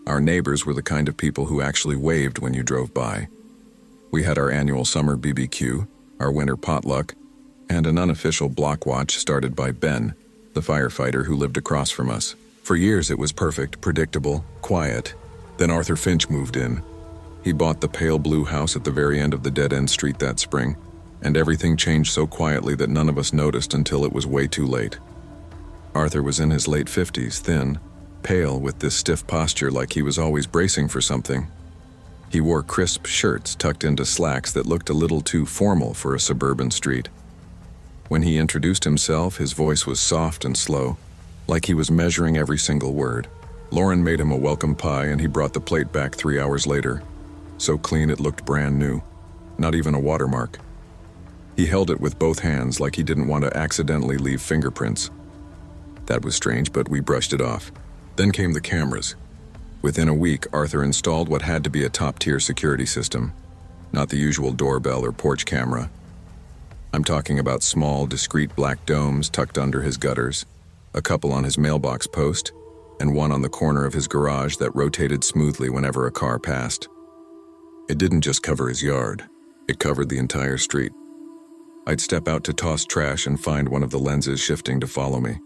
Our neighbors were the kind of people who actually waved when you drove by. We had our annual summer BBQ, our winter potluck, and an unofficial block watch started by Ben, the firefighter who lived across from us. For years, it was perfect, predictable, quiet. Then Arthur Finch moved in. He bought the pale blue house at the very end of the dead-end street that spring, and everything changed so quietly that none of us noticed until it was way too late. Arthur was in his late 50s, thin, pale, with this stiff posture like he was always bracing for something. He wore crisp shirts tucked into slacks that looked a little too formal for a suburban street. When he introduced himself, his voice was soft and slow, like he was measuring every single word. Lauren made him a welcome pie and he brought the plate back 3 hours later, so clean it looked brand new. not even a watermark. He held it with both hands like he didn't want to accidentally leave fingerprints. That was strange, but we brushed it off. Then came the cameras. Within a week, Arthur installed what had to be a top-tier security system, not the usual doorbell or porch camera. I'm talking about small, discreet black domes tucked under his gutters, a couple on his mailbox post, and one on the corner of his garage that rotated smoothly whenever a car passed. It didn't just cover his yard, it covered the entire street. I'd step out to toss trash and find one of the lenses shifting to follow me.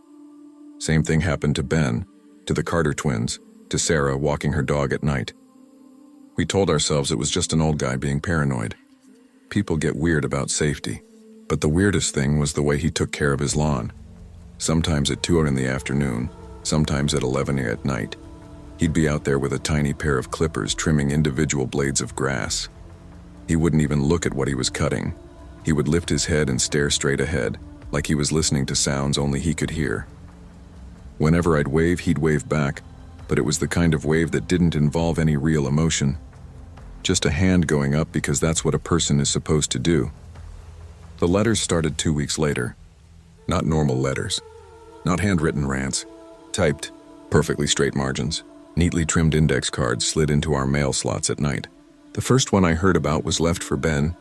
Same thing happened to Ben, to the Carter twins, to Sarah walking her dog at night. We told ourselves it was just an old guy being paranoid. People get weird about safety, but the weirdest thing was the way he took care of his lawn. Sometimes at 2 in the afternoon, sometimes at 11 at night. He'd be out there with a tiny pair of clippers trimming individual blades of grass. He wouldn't even look at what he was cutting. He would lift his head and stare straight ahead, like he was listening to sounds only he could hear. Whenever I'd wave, he'd wave back, but it was the kind of wave that didn't involve any real emotion. Just a hand going up because that's what a person is supposed to do. The letters started 2 weeks later. Not normal letters. Not handwritten rants. Typed, perfectly straight margins. Neatly trimmed index cards slid into our mail slots at night. The first one I heard about was left for Ben.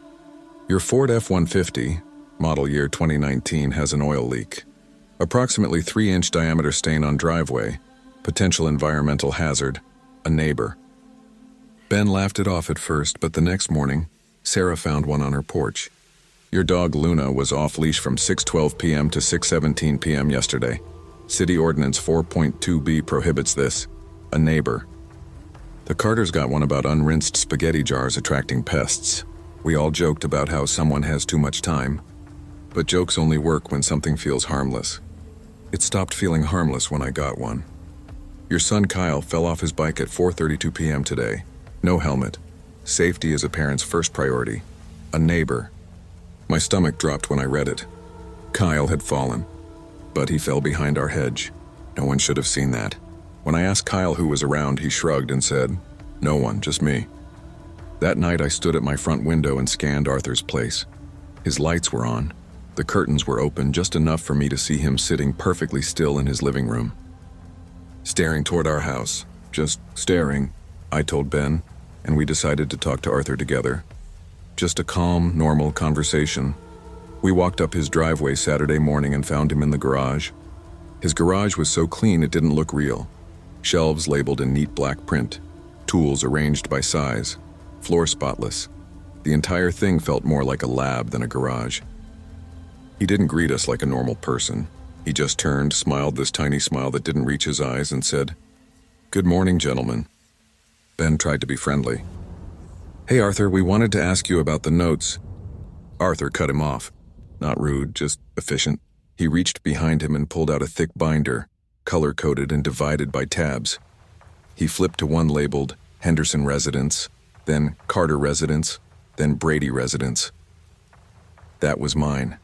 Your Ford F-150, model year 2019, has an oil leak. Approximately 3-inch diameter stain on driveway. Potential environmental hazard. A neighbor. Ben laughed it off at first, but the next morning, Sarah found one on her porch. Your dog Luna was off-leash from 6:12 p.m. to 6:17 p.m. yesterday. City Ordinance 4.2b prohibits this. A neighbor. The Carters got one about unrinsed spaghetti jars attracting pests. We all joked about how someone has too much time. But jokes only work when something feels harmless. It stopped feeling harmless when I got one. Your son Kyle fell off his bike at 4:32 p.m. today. No helmet. Safety is a parent's first priority. A neighbor. My stomach dropped when I read it. Kyle had fallen, but he fell behind our hedge. No one should have seen that. When I asked Kyle who was around, he shrugged and said, "No one, just me." That night I stood at my front window and scanned Arthur's place. His lights were on. The curtains were open just enough for me to see him sitting perfectly still in his living room. Staring toward our house. Just staring, I told Ben, and we decided to talk to Arthur together. Just a calm, normal conversation. We walked up his driveway Saturday morning and found him in the garage. His garage was so clean it didn't look real. Shelves labeled in neat black print. Tools arranged by size. Floor spotless. The entire thing felt more like a lab than a garage. He didn't greet us like a normal person. He just turned, smiled this tiny smile that didn't reach his eyes, and said, "Good morning, gentlemen." Ben tried to be friendly. "Hey, Arthur, we wanted to ask you about the notes." Arthur cut him off. Not rude, just efficient. He reached behind him and pulled out a thick binder, color-coded and divided by tabs. He flipped to one labeled Henderson Residence, then Carter Residence, then Brady Residence. That was mine.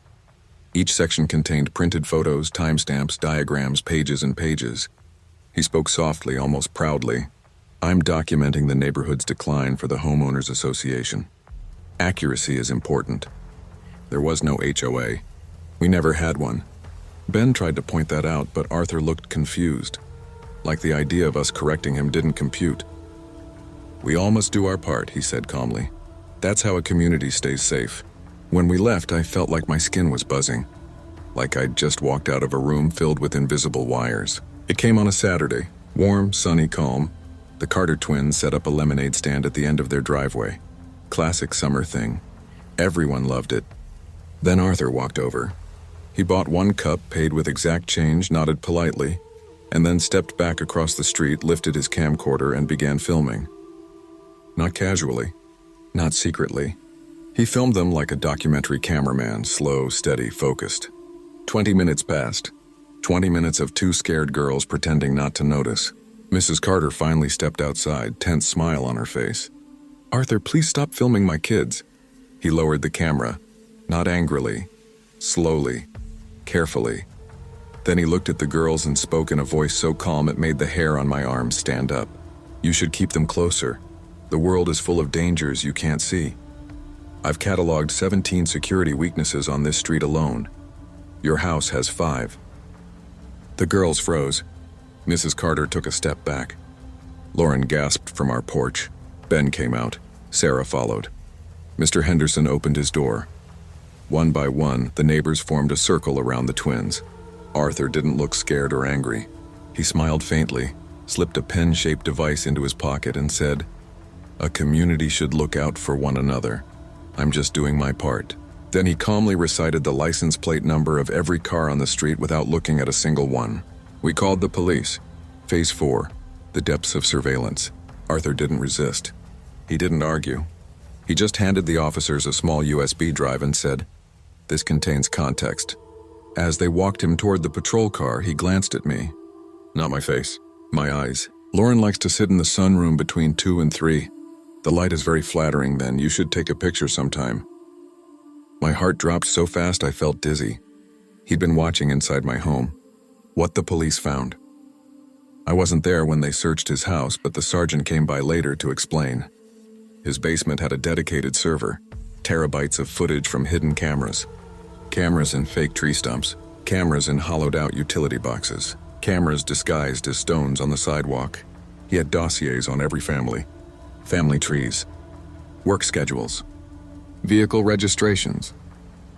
Each section contained printed photos, timestamps, diagrams, pages and pages. He spoke softly, almost proudly. "I'm documenting the neighborhood's decline for the Homeowners Association. Accuracy is important." There was no HOA. We never had one. Ben tried to point that out, but Arthur looked confused, like the idea of us correcting him didn't compute. "We all must do our part," he said calmly. "That's how a community stays safe." When we left, I felt like my skin was buzzing, like I'd just walked out of a room filled with invisible wires. It came on a Saturday, warm, sunny, calm. The Carter twins set up a lemonade stand at the end of their driveway. Classic summer thing. Everyone loved it. Then Arthur walked over. He bought one cup, paid with exact change, nodded politely, and then stepped back across the street, lifted his camcorder, and began filming. Not casually, not secretly. He filmed them like a documentary cameraman, slow, steady, focused. 20 minutes passed. 20 minutes of two scared girls pretending not to notice. Mrs. Carter finally stepped outside, tense smile on her face. "Arthur, please stop filming my kids." He lowered the camera, not angrily, slowly, carefully. Then he looked at the girls and spoke in a voice so calm it made the hair on my arms stand up. "You should keep them closer. The world is full of dangers you can't see." I've cataloged 17 security weaknesses on this street alone. Your house has 5. The girls froze. Mrs. Carter took a step back. Lauren gasped from our porch. Ben came out. Sarah followed. Mr. Henderson opened his door. One by one, the neighbors formed a circle around the twins. Arthur didn't look scared or angry. He smiled faintly, slipped a pen-shaped device into his pocket and said, "A community should look out for one another. I'm just doing my part." Then he calmly recited the license plate number of every car on the street without looking at a single one. We called the police. Phase 4, the depths of surveillance. Arthur didn't resist. He didn't argue. He just handed the officers a small USB drive and said, "This contains context." As they walked him toward the patrol car, he glanced at me. Not my face, my eyes. "Lauren likes to sit in the sunroom between 2 and 3. The light is very flattering then. You should take a picture sometime." My heart dropped so fast I felt dizzy. He'd been watching inside my home. What the police found. I wasn't there when they searched his house, but the sergeant came by later to explain. His basement had a dedicated server, terabytes of footage from hidden cameras. Cameras in fake tree stumps, cameras in hollowed-out utility boxes, cameras disguised as stones on the sidewalk. He had dossiers on every family trees, work schedules, vehicle registrations,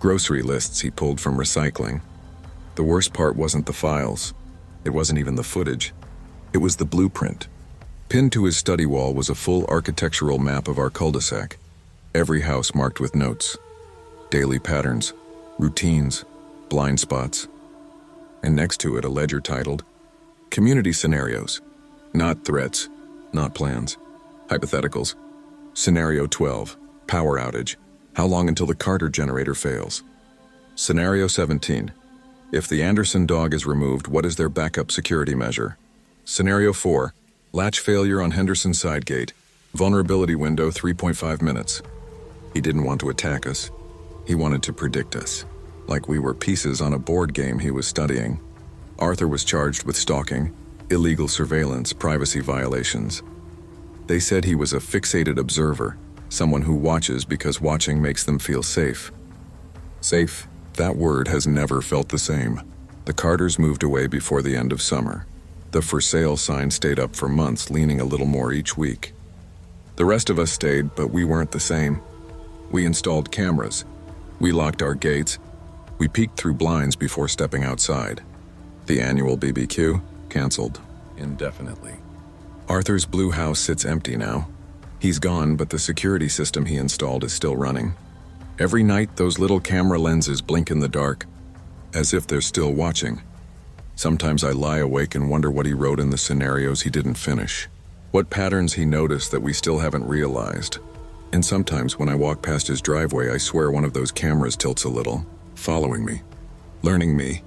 grocery lists he pulled from recycling. The worst part wasn't the files. It wasn't even the footage. It was the blueprint. Pinned to his study wall was a full architectural map of our cul-de-sac. Every house marked with notes, daily patterns, routines, blind spots. And next to it, a ledger titled, "Community Scenarios." Not threats, not plans. Hypotheticals. Scenario 12, power outage. How long until the Carter generator fails? Scenario 17. If the Anderson dog is removed, what is their backup security measure? Scenario 4. Latch failure on Henderson side gate. Vulnerability window 3.5 minutes. He didn't want to attack us. He wanted to predict us, like we were pieces on a board game he was studying. Arthur was charged with stalking, illegal surveillance, privacy violations. They said he was a fixated observer, someone who watches because watching makes them feel safe. Safe, that word has never felt the same. The Carters moved away before the end of summer. The for sale sign stayed up for months, leaning a little more each week. The rest of us stayed, but we weren't the same. We installed cameras. We locked our gates. We peeked through blinds before stepping outside. The annual BBQ, canceled indefinitely. Arthur's blue house sits empty now. He's gone, but the security system he installed is still running. Every night, those little camera lenses blink in the dark, as if they're still watching. Sometimes I lie awake and wonder what he wrote in the scenarios he didn't finish. What patterns he noticed that we still haven't realized. And sometimes when I walk past his driveway, I swear one of those cameras tilts a little, following me, learning me,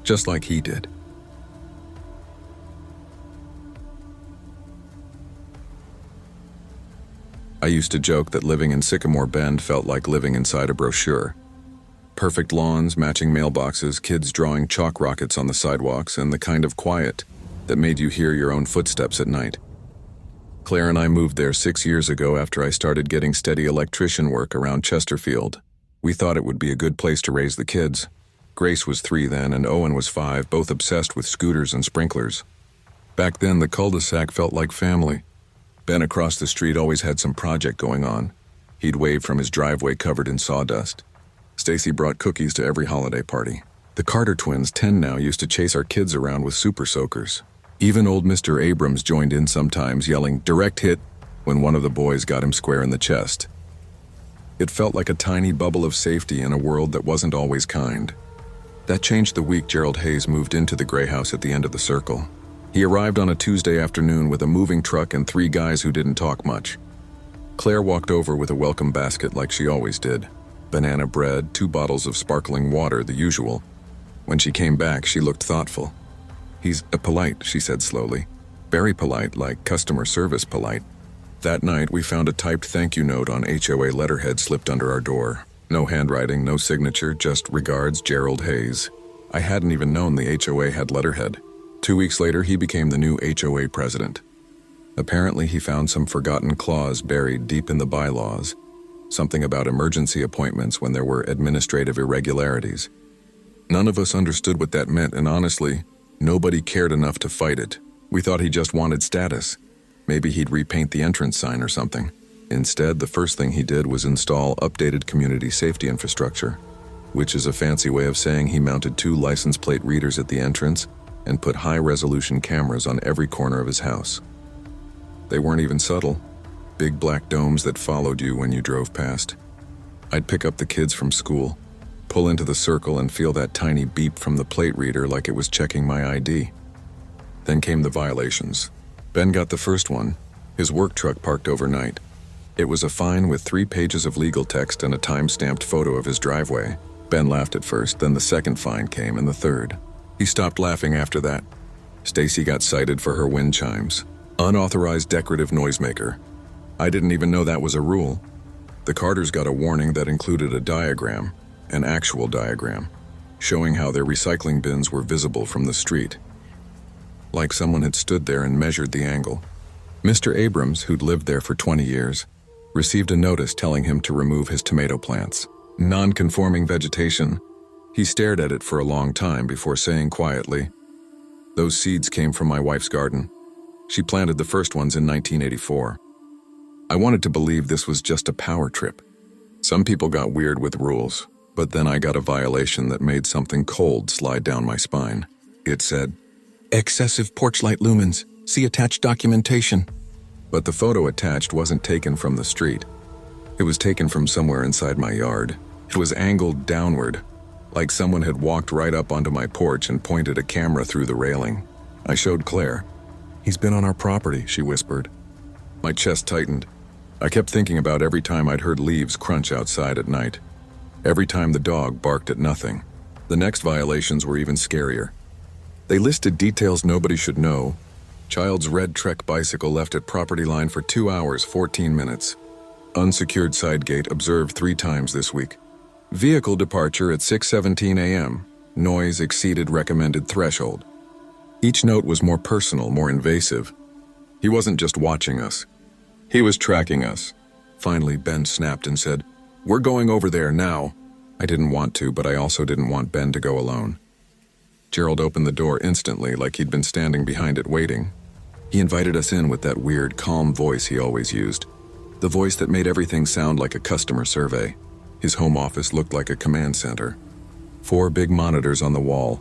just like he did. I used to joke that living in Sycamore Bend felt like living inside a brochure. Perfect lawns, matching mailboxes, kids drawing chalk rockets on the sidewalks, and the kind of quiet that made you hear your own footsteps at night. Claire and I moved there 6 years ago after I started getting steady electrician work around Chesterfield. We thought it would be a good place to raise the kids. Grace was 3 then, and Owen was 5, both obsessed with scooters and sprinklers. Back then, the cul-de-sac felt like family. Ben across the street always had some project going on. He'd wave from his driveway covered in sawdust. Stacy brought cookies to every holiday party. The Carter twins, 10 now, used to chase our kids around with super soakers. Even old Mr. Abrams joined in sometimes, yelling, "Direct hit," when one of the boys got him square in the chest. It felt like a tiny bubble of safety in a world that wasn't always kind. That changed the week Gerald Hayes moved into the gray house at the end of the circle. He arrived on a Tuesday afternoon with a moving truck and 3 guys who didn't talk much. Claire walked over with a welcome basket like she always did. Banana bread, 2 bottles of sparkling water, the usual. When she came back, she looked thoughtful. "He's polite," she said slowly. "Very polite, like customer service polite." That night, we found a typed thank you note on HOA letterhead slipped under our door. No handwriting, no signature, just "Regards, Gerald Hayes." I hadn't even known the HOA had letterhead. 2 weeks later, he became the new HOA president. Apparently, he found some forgotten clause buried deep in the bylaws. Something about emergency appointments when there were administrative irregularities. None of us understood what that meant, and honestly, nobody cared enough to fight it. We thought he just wanted status. Maybe he'd repaint the entrance sign or something. Instead, the first thing he did was install updated community safety infrastructure, which is a fancy way of saying he mounted 2 license plate readers at the entrance and put high-resolution cameras on every corner of his house. They weren't even subtle. Big black domes that followed you when you drove past. I'd pick up the kids from school, pull into the circle and feel that tiny beep from the plate reader like it was checking my ID. Then came the violations. Ben got the first one, his work truck parked overnight. It was a fine with 3 pages of legal text and a time-stamped photo of his driveway. Ben laughed at first, then the second fine came and the third. He stopped laughing after that. Stacy got cited for her wind chimes. Unauthorized decorative noisemaker. I didn't even know that was a rule. The Carters got a warning that included a diagram, an actual diagram, showing how their recycling bins were visible from the street. Like someone had stood there and measured the angle. Mr. Abrams, who'd lived there for 20 years, received a notice telling him to remove his tomato plants. Non-conforming vegetation. He stared at it for a long time before saying quietly, "Those seeds came from my wife's garden. She planted the first ones in 1984. I wanted to believe this was just a power trip. Some people got weird with rules, but then I got a violation that made something cold slide down my spine. It said, "Excessive porch light lumens. See attached documentation." But the photo attached wasn't taken from the street. It was taken from somewhere inside my yard. It was angled downward, like someone had walked right up onto my porch and pointed a camera through the railing. I showed Claire. "He's been on our property," she whispered. My chest tightened. I kept thinking about every time I'd heard leaves crunch outside at night. Every time the dog barked at nothing. The next violations were even scarier. They listed details nobody should know. Child's red Trek bicycle left at property line for 2 hours, 14 minutes. Unsecured side gate observed 3 times this week. Vehicle departure at 6:17 a.m. Noise exceeded recommended threshold. Each note was more personal, more invasive. He wasn't just watching us. He was tracking us. Finally, Ben snapped and said, "We're going over there now." I didn't want to, but I also didn't want Ben to go alone. Gerald opened the door instantly, like he'd been standing behind it waiting. He invited us in with that weird, calm voice he always used. The voice that made everything sound like a customer survey. His home office looked like a command center. 4 big monitors on the wall,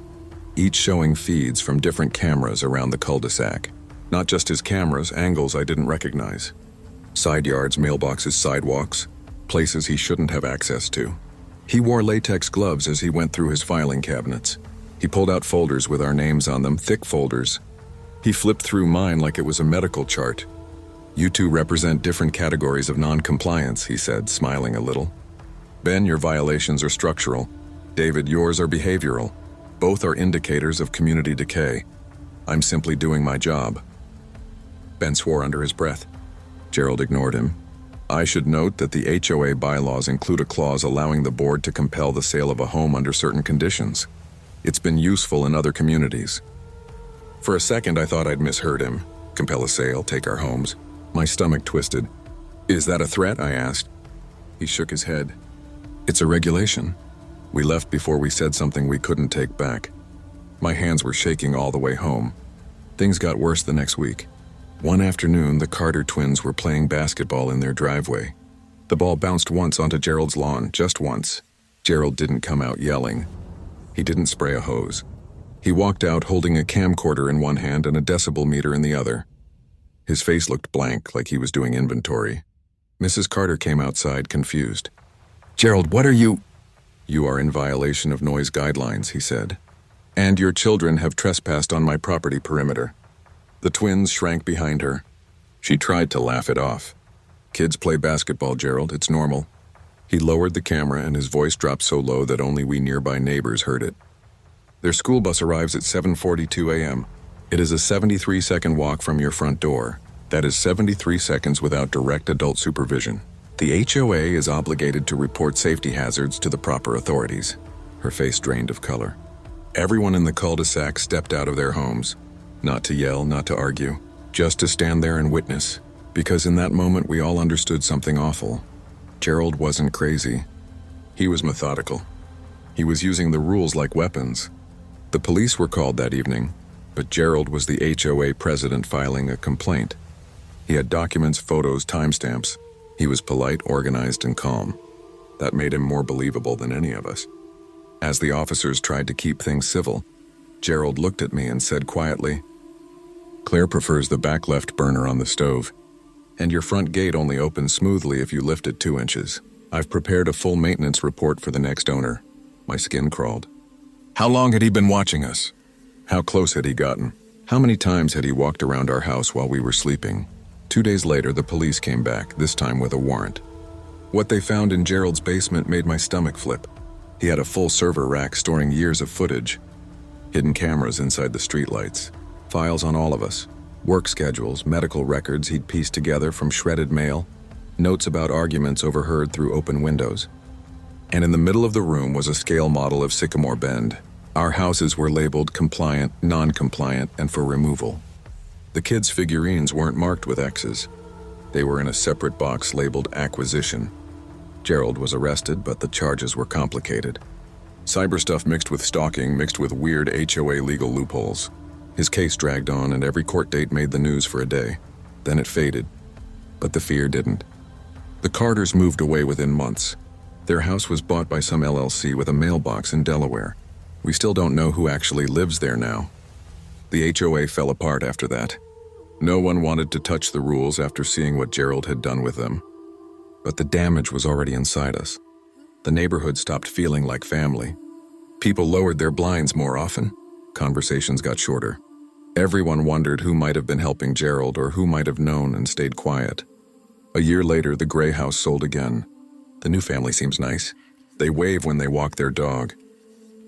each showing feeds from different cameras around the cul-de-sac. Not just his cameras, angles I didn't recognize. Side yards, mailboxes, sidewalks, places he shouldn't have access to. He wore latex gloves as he went through his filing cabinets. He pulled out folders with our names on them, thick folders. He flipped through mine like it was a medical chart. "You two represent different categories of non-compliance," he said, smiling a little. "Ben, your violations are structural. David, yours are behavioral. Both are indicators of community decay. I'm simply doing my job." Ben swore under his breath. Gerald ignored him. "I should note that the HOA bylaws include a clause allowing the board to compel the sale of a home under certain conditions. It's been useful in other communities." For a second, I thought I'd misheard him. Compel a sale, take our homes. My stomach twisted. "Is that a threat?" I asked. He shook his head. "It's a regulation." We left before we said something we couldn't take back. My hands were shaking all the way home. Things got worse the next week. One afternoon, the Carter twins were playing basketball in their driveway. The ball bounced once onto Gerald's lawn, just once. Gerald didn't come out yelling. He didn't spray a hose. He walked out holding a camcorder in one hand and a decibel meter in the other. His face looked blank, like he was doing inventory. Mrs. Carter came outside, confused. "Gerald, what are you—" "You are in violation of noise guidelines," he said. "And your children have trespassed on my property perimeter." The twins shrank behind her. She tried to laugh it off. "Kids play basketball, Gerald. It's normal." He lowered the camera and his voice dropped so low that only we nearby neighbors heard it. "Their school bus arrives at 7:42 a.m. It is a 73-second walk from your front door. That is 73 seconds without direct adult supervision. The HOA is obligated to report safety hazards to the proper authorities." Her face drained of color. Everyone in the cul-de-sac stepped out of their homes. Not to yell, not to argue, just to stand there and witness. Because in that moment we all understood something awful. Gerald wasn't crazy. He was methodical. He was using the rules like weapons. The police were called that evening, but Gerald was the HOA president filing a complaint. He had documents, photos, timestamps. He was polite, organized, and calm. That made him more believable than any of us. As the officers tried to keep things civil, Gerald looked at me and said quietly, "Claire prefers the back left burner on the stove, and your front gate only opens smoothly if you lift it 2 inches. I've prepared a full maintenance report for the next owner." My skin crawled. How long had he been watching us? How close had he gotten? How many times had he walked around our house while we were sleeping? 2 days later, the police came back, this time with a warrant. What they found in Gerald's basement made my stomach flip. He had a full server rack storing years of footage, hidden cameras inside the streetlights, files on all of us, work schedules, medical records he'd pieced together from shredded mail, notes about arguments overheard through open windows. And in the middle of the room was a scale model of Sycamore Bend. Our houses were labeled compliant, non-compliant, and for removal. The kids' figurines weren't marked with X's. They were in a separate box labeled acquisition. Gerald was arrested, but the charges were complicated. Cyber stuff mixed with stalking, mixed with weird HOA legal loopholes. His case dragged on, and every court date made the news for a day. Then it faded. But the fear didn't. The Carters moved away within months. Their house was bought by some LLC with a mailbox in Delaware. We still don't know who actually lives there now. The HOA fell apart after that. No one wanted to touch the rules after seeing what Gerald had done with them. But the damage was already inside us. The neighborhood stopped feeling like family. People lowered their blinds more often. Conversations got shorter. Everyone wondered who might have been helping Gerald or who might have known and stayed quiet. A year later, the gray house sold again. The new family seems nice. They wave when they walk their dog.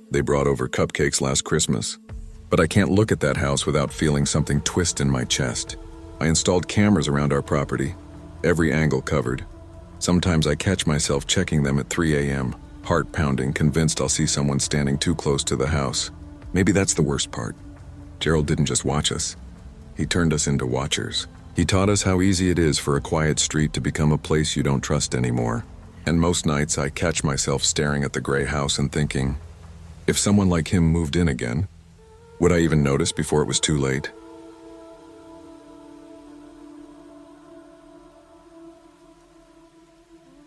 They brought over cupcakes last Christmas. But I can't look at that house without feeling something twist in my chest. I installed cameras around our property, every angle covered. Sometimes I catch myself checking them at 3 a.m., heart pounding, convinced I'll see someone standing too close to the house. Maybe that's the worst part. Gerald didn't just watch us. He turned us into watchers. He taught us how easy it is for a quiet street to become a place you don't trust anymore. And most nights I catch myself staring at the gray house and thinking, if someone like him moved in again, would I even notice before it was too late?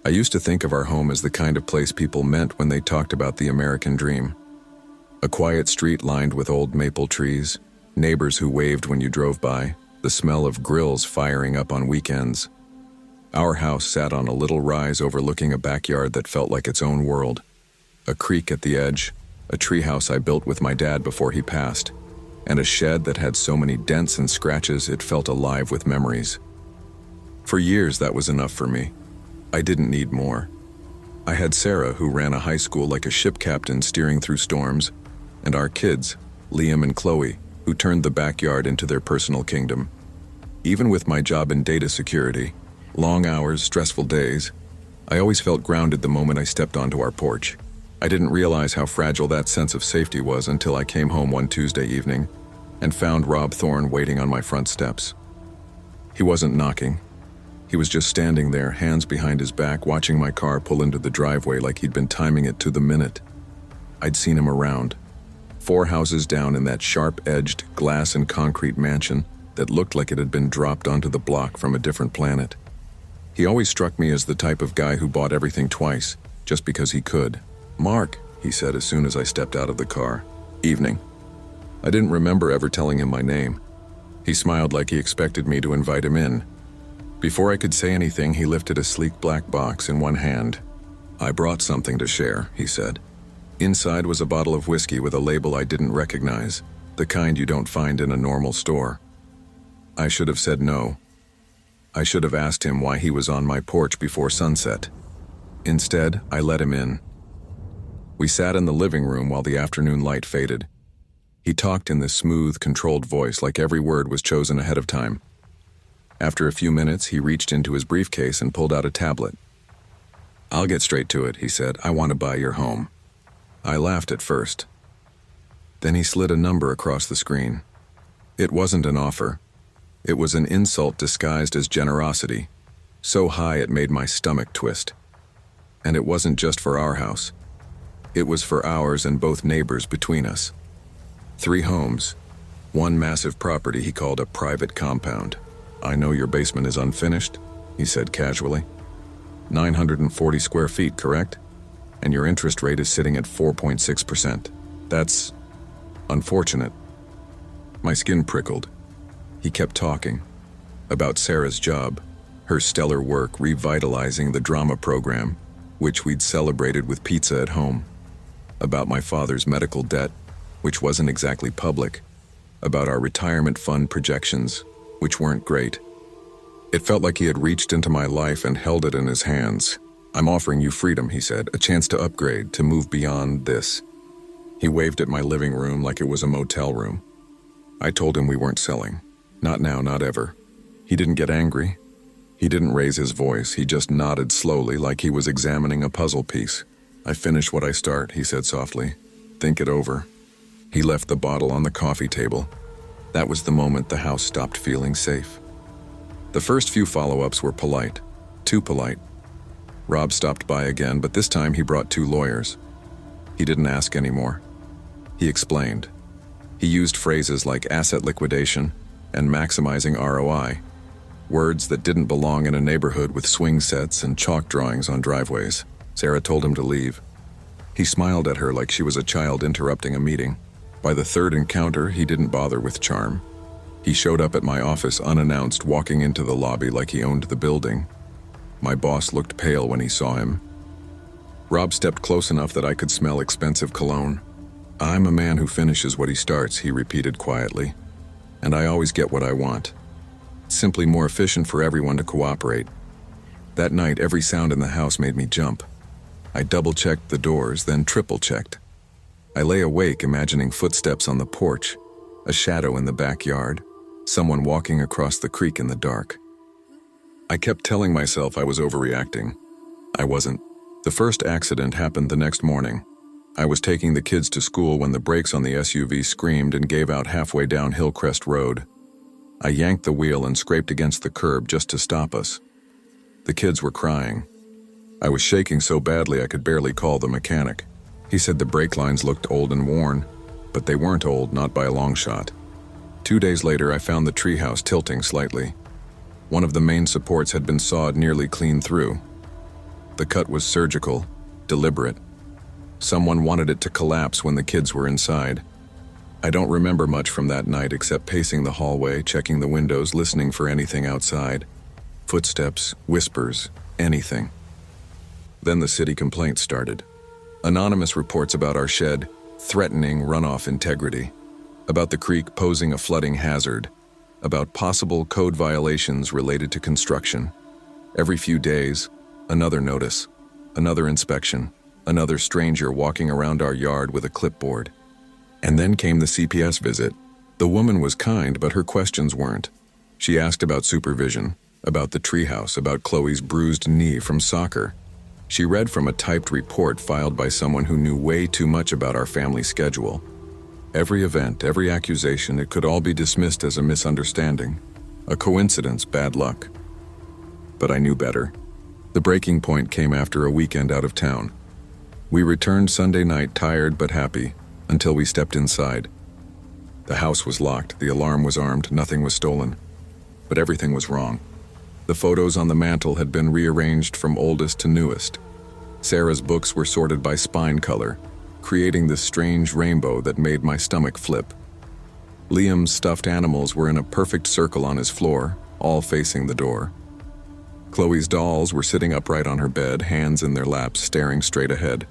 I used to think of our home as the kind of place people meant when they talked about the American dream. A quiet street lined with old maple trees, neighbors who waved when you drove by, the smell of grills firing up on weekends. Our house sat on a little rise overlooking a backyard that felt like its own world. A creek at the edge, a treehouse I built with my dad before he passed, and a shed that had so many dents and scratches it felt alive with memories. For years that was enough for me. I didn't need more. I had Sarah, who ran a high school like a ship captain steering through storms, and our kids, Liam and Chloe, who turned the backyard into their personal kingdom. Even with my job in data security, long hours, stressful days, I always felt grounded the moment I stepped onto our porch. I didn't realize how fragile that sense of safety was until I came home one Tuesday evening and found Rob Thorne waiting on my front steps. He wasn't knocking. He was just standing there, hands behind his back, watching my car pull into the driveway like he'd been timing it to the minute. I'd seen him around, 4 houses down in that sharp-edged glass and concrete mansion that looked like it had been dropped onto the block from a different planet. He always struck me as the type of guy who bought everything twice, just because he could. "Mark," he said as soon as I stepped out of the car. "Evening." I didn't remember ever telling him my name. He smiled like he expected me to invite him in. Before I could say anything, he lifted a sleek black box in one hand. "I brought something to share," he said. Inside was a bottle of whiskey with a label I didn't recognize, the kind you don't find in a normal store. I should have said no. I should have asked him why he was on my porch before sunset. Instead, I let him in. We sat in the living room while the afternoon light faded. He talked in this smooth, controlled voice like every word was chosen ahead of time. After a few minutes, he reached into his briefcase and pulled out a tablet. "I'll get straight to it," he said. "I want to buy your home." I laughed at first. Then he slid a number across the screen. It wasn't an offer. It was an insult disguised as generosity, so high it made my stomach twist. And it wasn't just for our house. It was for ours and both neighbors between us. 3 homes, 1 massive property he called a private compound. "I know your basement is unfinished," he said casually. 940 square feet, correct? And your interest rate is sitting at 4.6%. That's unfortunate. My skin prickled. He kept talking about Sarah's job, her stellar work revitalizing the drama program, which we'd celebrated with pizza at home, about my father's medical debt, which wasn't exactly public, about our retirement fund projections, which weren't great. It felt like he had reached into my life and held it in his hands. "I'm offering you freedom," he said, "a chance to upgrade, to move beyond this." He waved at my living room like it was a motel room. I told him we weren't selling. Not now, not ever. He didn't get angry. He didn't raise his voice. He just nodded slowly like he was examining a puzzle piece. "I finish what I start," he said softly. "Think it over." He left the bottle on the coffee table. That was the moment the house stopped feeling safe. The first few follow-ups were polite. Too polite. Rob stopped by again, but this time he brought 2 lawyers. He didn't ask anymore. He explained. He used phrases like asset liquidation and maximizing ROI, words that didn't belong in a neighborhood with swing sets and chalk drawings on driveways. Sarah told him to leave. He smiled at her like she was a child interrupting a meeting. By the 3rd encounter, he didn't bother with charm. He showed up at my office unannounced, walking into the lobby like he owned the building. My boss looked pale when he saw him. Rob stepped close enough that I could smell expensive cologne. "I'm a man who finishes what he starts," he repeated quietly. "And I always get what I want. It's simply more efficient for everyone to cooperate." That night, every sound in the house made me jump. I double-checked the doors, then triple-checked. I lay awake imagining footsteps on the porch, a shadow in the backyard, someone walking across the creek in the dark. I kept telling myself I was overreacting. I wasn't. The first accident happened the next morning. I was taking the kids to school when the brakes on the SUV screamed and gave out halfway down Hillcrest Road. I yanked the wheel and scraped against the curb just to stop us. The kids were crying. I was shaking so badly I could barely call the mechanic. He said the brake lines looked old and worn, but they weren't old, not by a long shot. 2 days later, I found the treehouse tilting slightly. One of the main supports had been sawed nearly clean through. The cut was surgical, deliberate. Someone wanted it to collapse when the kids were inside. I don't remember much from that night except pacing the hallway, checking the windows, listening for anything outside. Footsteps, whispers, anything. Then the city complaints started. Anonymous reports about our shed threatening runoff integrity, about the creek posing a flooding hazard, about possible code violations related to construction. Every few days, another notice, another inspection, another stranger walking around our yard with a clipboard. And then came the CPS visit. The woman was kind, but her questions weren't. She asked about supervision, about the treehouse, about Chloe's bruised knee from soccer. She read from a typed report filed by someone who knew way too much about our family schedule. Every event, every accusation, it could all be dismissed as a misunderstanding, a coincidence, bad luck. But I knew better. The breaking point came after a weekend out of town. We returned Sunday night tired but happy, until we stepped inside. The house was locked, the alarm was armed, nothing was stolen. But everything was wrong. The photos on the mantle had been rearranged from oldest to newest. Sarah's books were sorted by spine color, creating this strange rainbow that made my stomach flip. Liam's stuffed animals were in a perfect circle on his floor, all facing the door. Chloe's dolls were sitting upright on her bed, hands in their laps, staring straight ahead.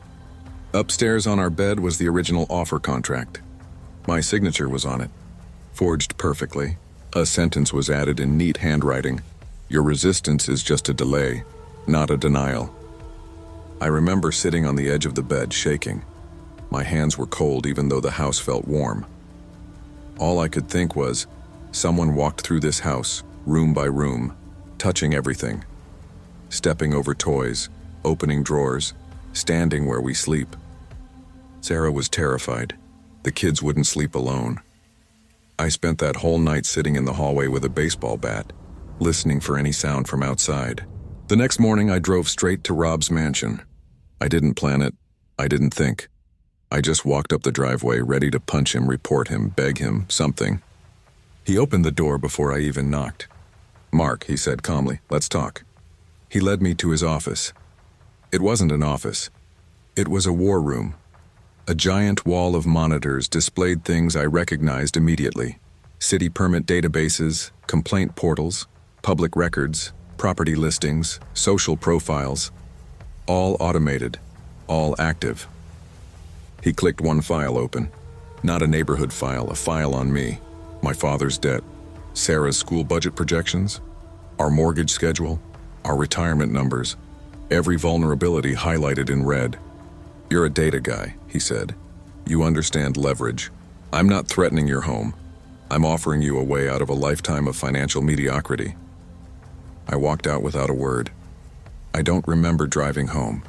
Upstairs on our bed was the original offer contract. My signature was on it, forged perfectly. A sentence was added in neat handwriting. "Your resistance is just a delay, not a denial." I remember sitting on the edge of the bed, shaking. My hands were cold even though the house felt warm. All I could think was, someone walked through this house, room by room, touching everything, stepping over toys, opening drawers, standing where we sleep. Sarah was terrified. The kids wouldn't sleep alone. I spent that whole night sitting in the hallway with a baseball bat, listening for any sound from outside. The next morning, I drove straight to Rob's mansion. I didn't plan it. I didn't think. I just walked up the driveway, ready to punch him, report him, beg him, something. He opened the door before I even knocked. "Mark," he said calmly, "let's talk." He led me to his office. It wasn't an office. It was a war room. A giant wall of monitors displayed things I recognized immediately. City permit databases, complaint portals, public records, property listings, social profiles. All automated, all active. He clicked one file open. Not a neighborhood file, a file on me. My father's debt, Sarah's school budget projections, our mortgage schedule, our retirement numbers, every vulnerability highlighted in red. "You're a data guy," he said. "You understand leverage. I'm not threatening your home. I'm offering you a way out of a lifetime of financial mediocrity." I walked out without a word. I don't remember driving home.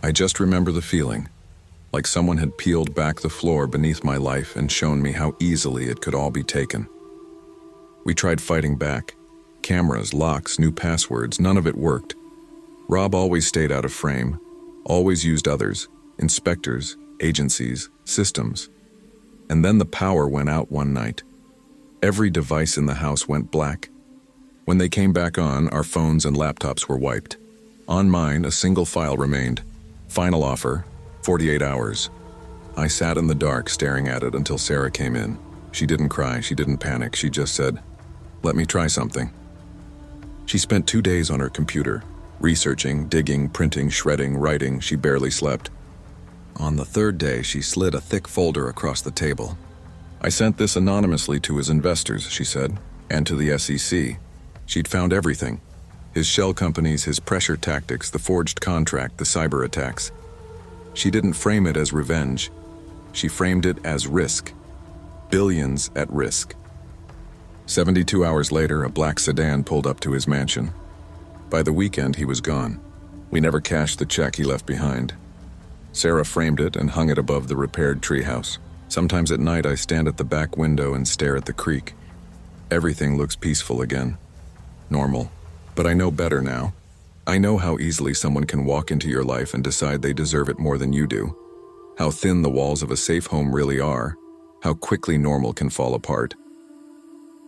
I just remember the feeling, like someone had peeled back the floor beneath my life and shown me how easily it could all be taken. We tried fighting back. Cameras, locks, new passwords, none of it worked. Rob always stayed out of frame, always used others, inspectors, agencies, systems. And then the power went out one night. Every device in the house went black. When they came back on, our phones and laptops were wiped. On mine, a single file remained. Final offer, 48 hours. I sat in the dark staring at it until Sarah came in. She didn't cry, she didn't panic, she just said, "Let me try something." She spent 2 days on her computer, researching, digging, printing, shredding, writing. She barely slept. On the third day, she slid a thick folder across the table. "I sent this anonymously to his investors," she said, "and to the SEC. She'd found everything. His shell companies, his pressure tactics, the forged contract, the cyber attacks. She didn't frame it as revenge. She framed it as risk. Billions at risk." 72 hours later, a black sedan pulled up to his mansion. By the weekend, he was gone. We never cashed the check he left behind. Sarah framed it and hung it above the repaired treehouse. Sometimes at night, I stand at the back window and stare at the creek. Everything looks peaceful again. Normal. But I know better now. I know how easily someone can walk into your life and decide they deserve it more than you do. How thin the walls of a safe home really are. How quickly normal can fall apart.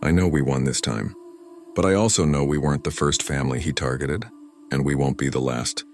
I know we won this time. But I also know we weren't the first family he targeted, and we won't be the last.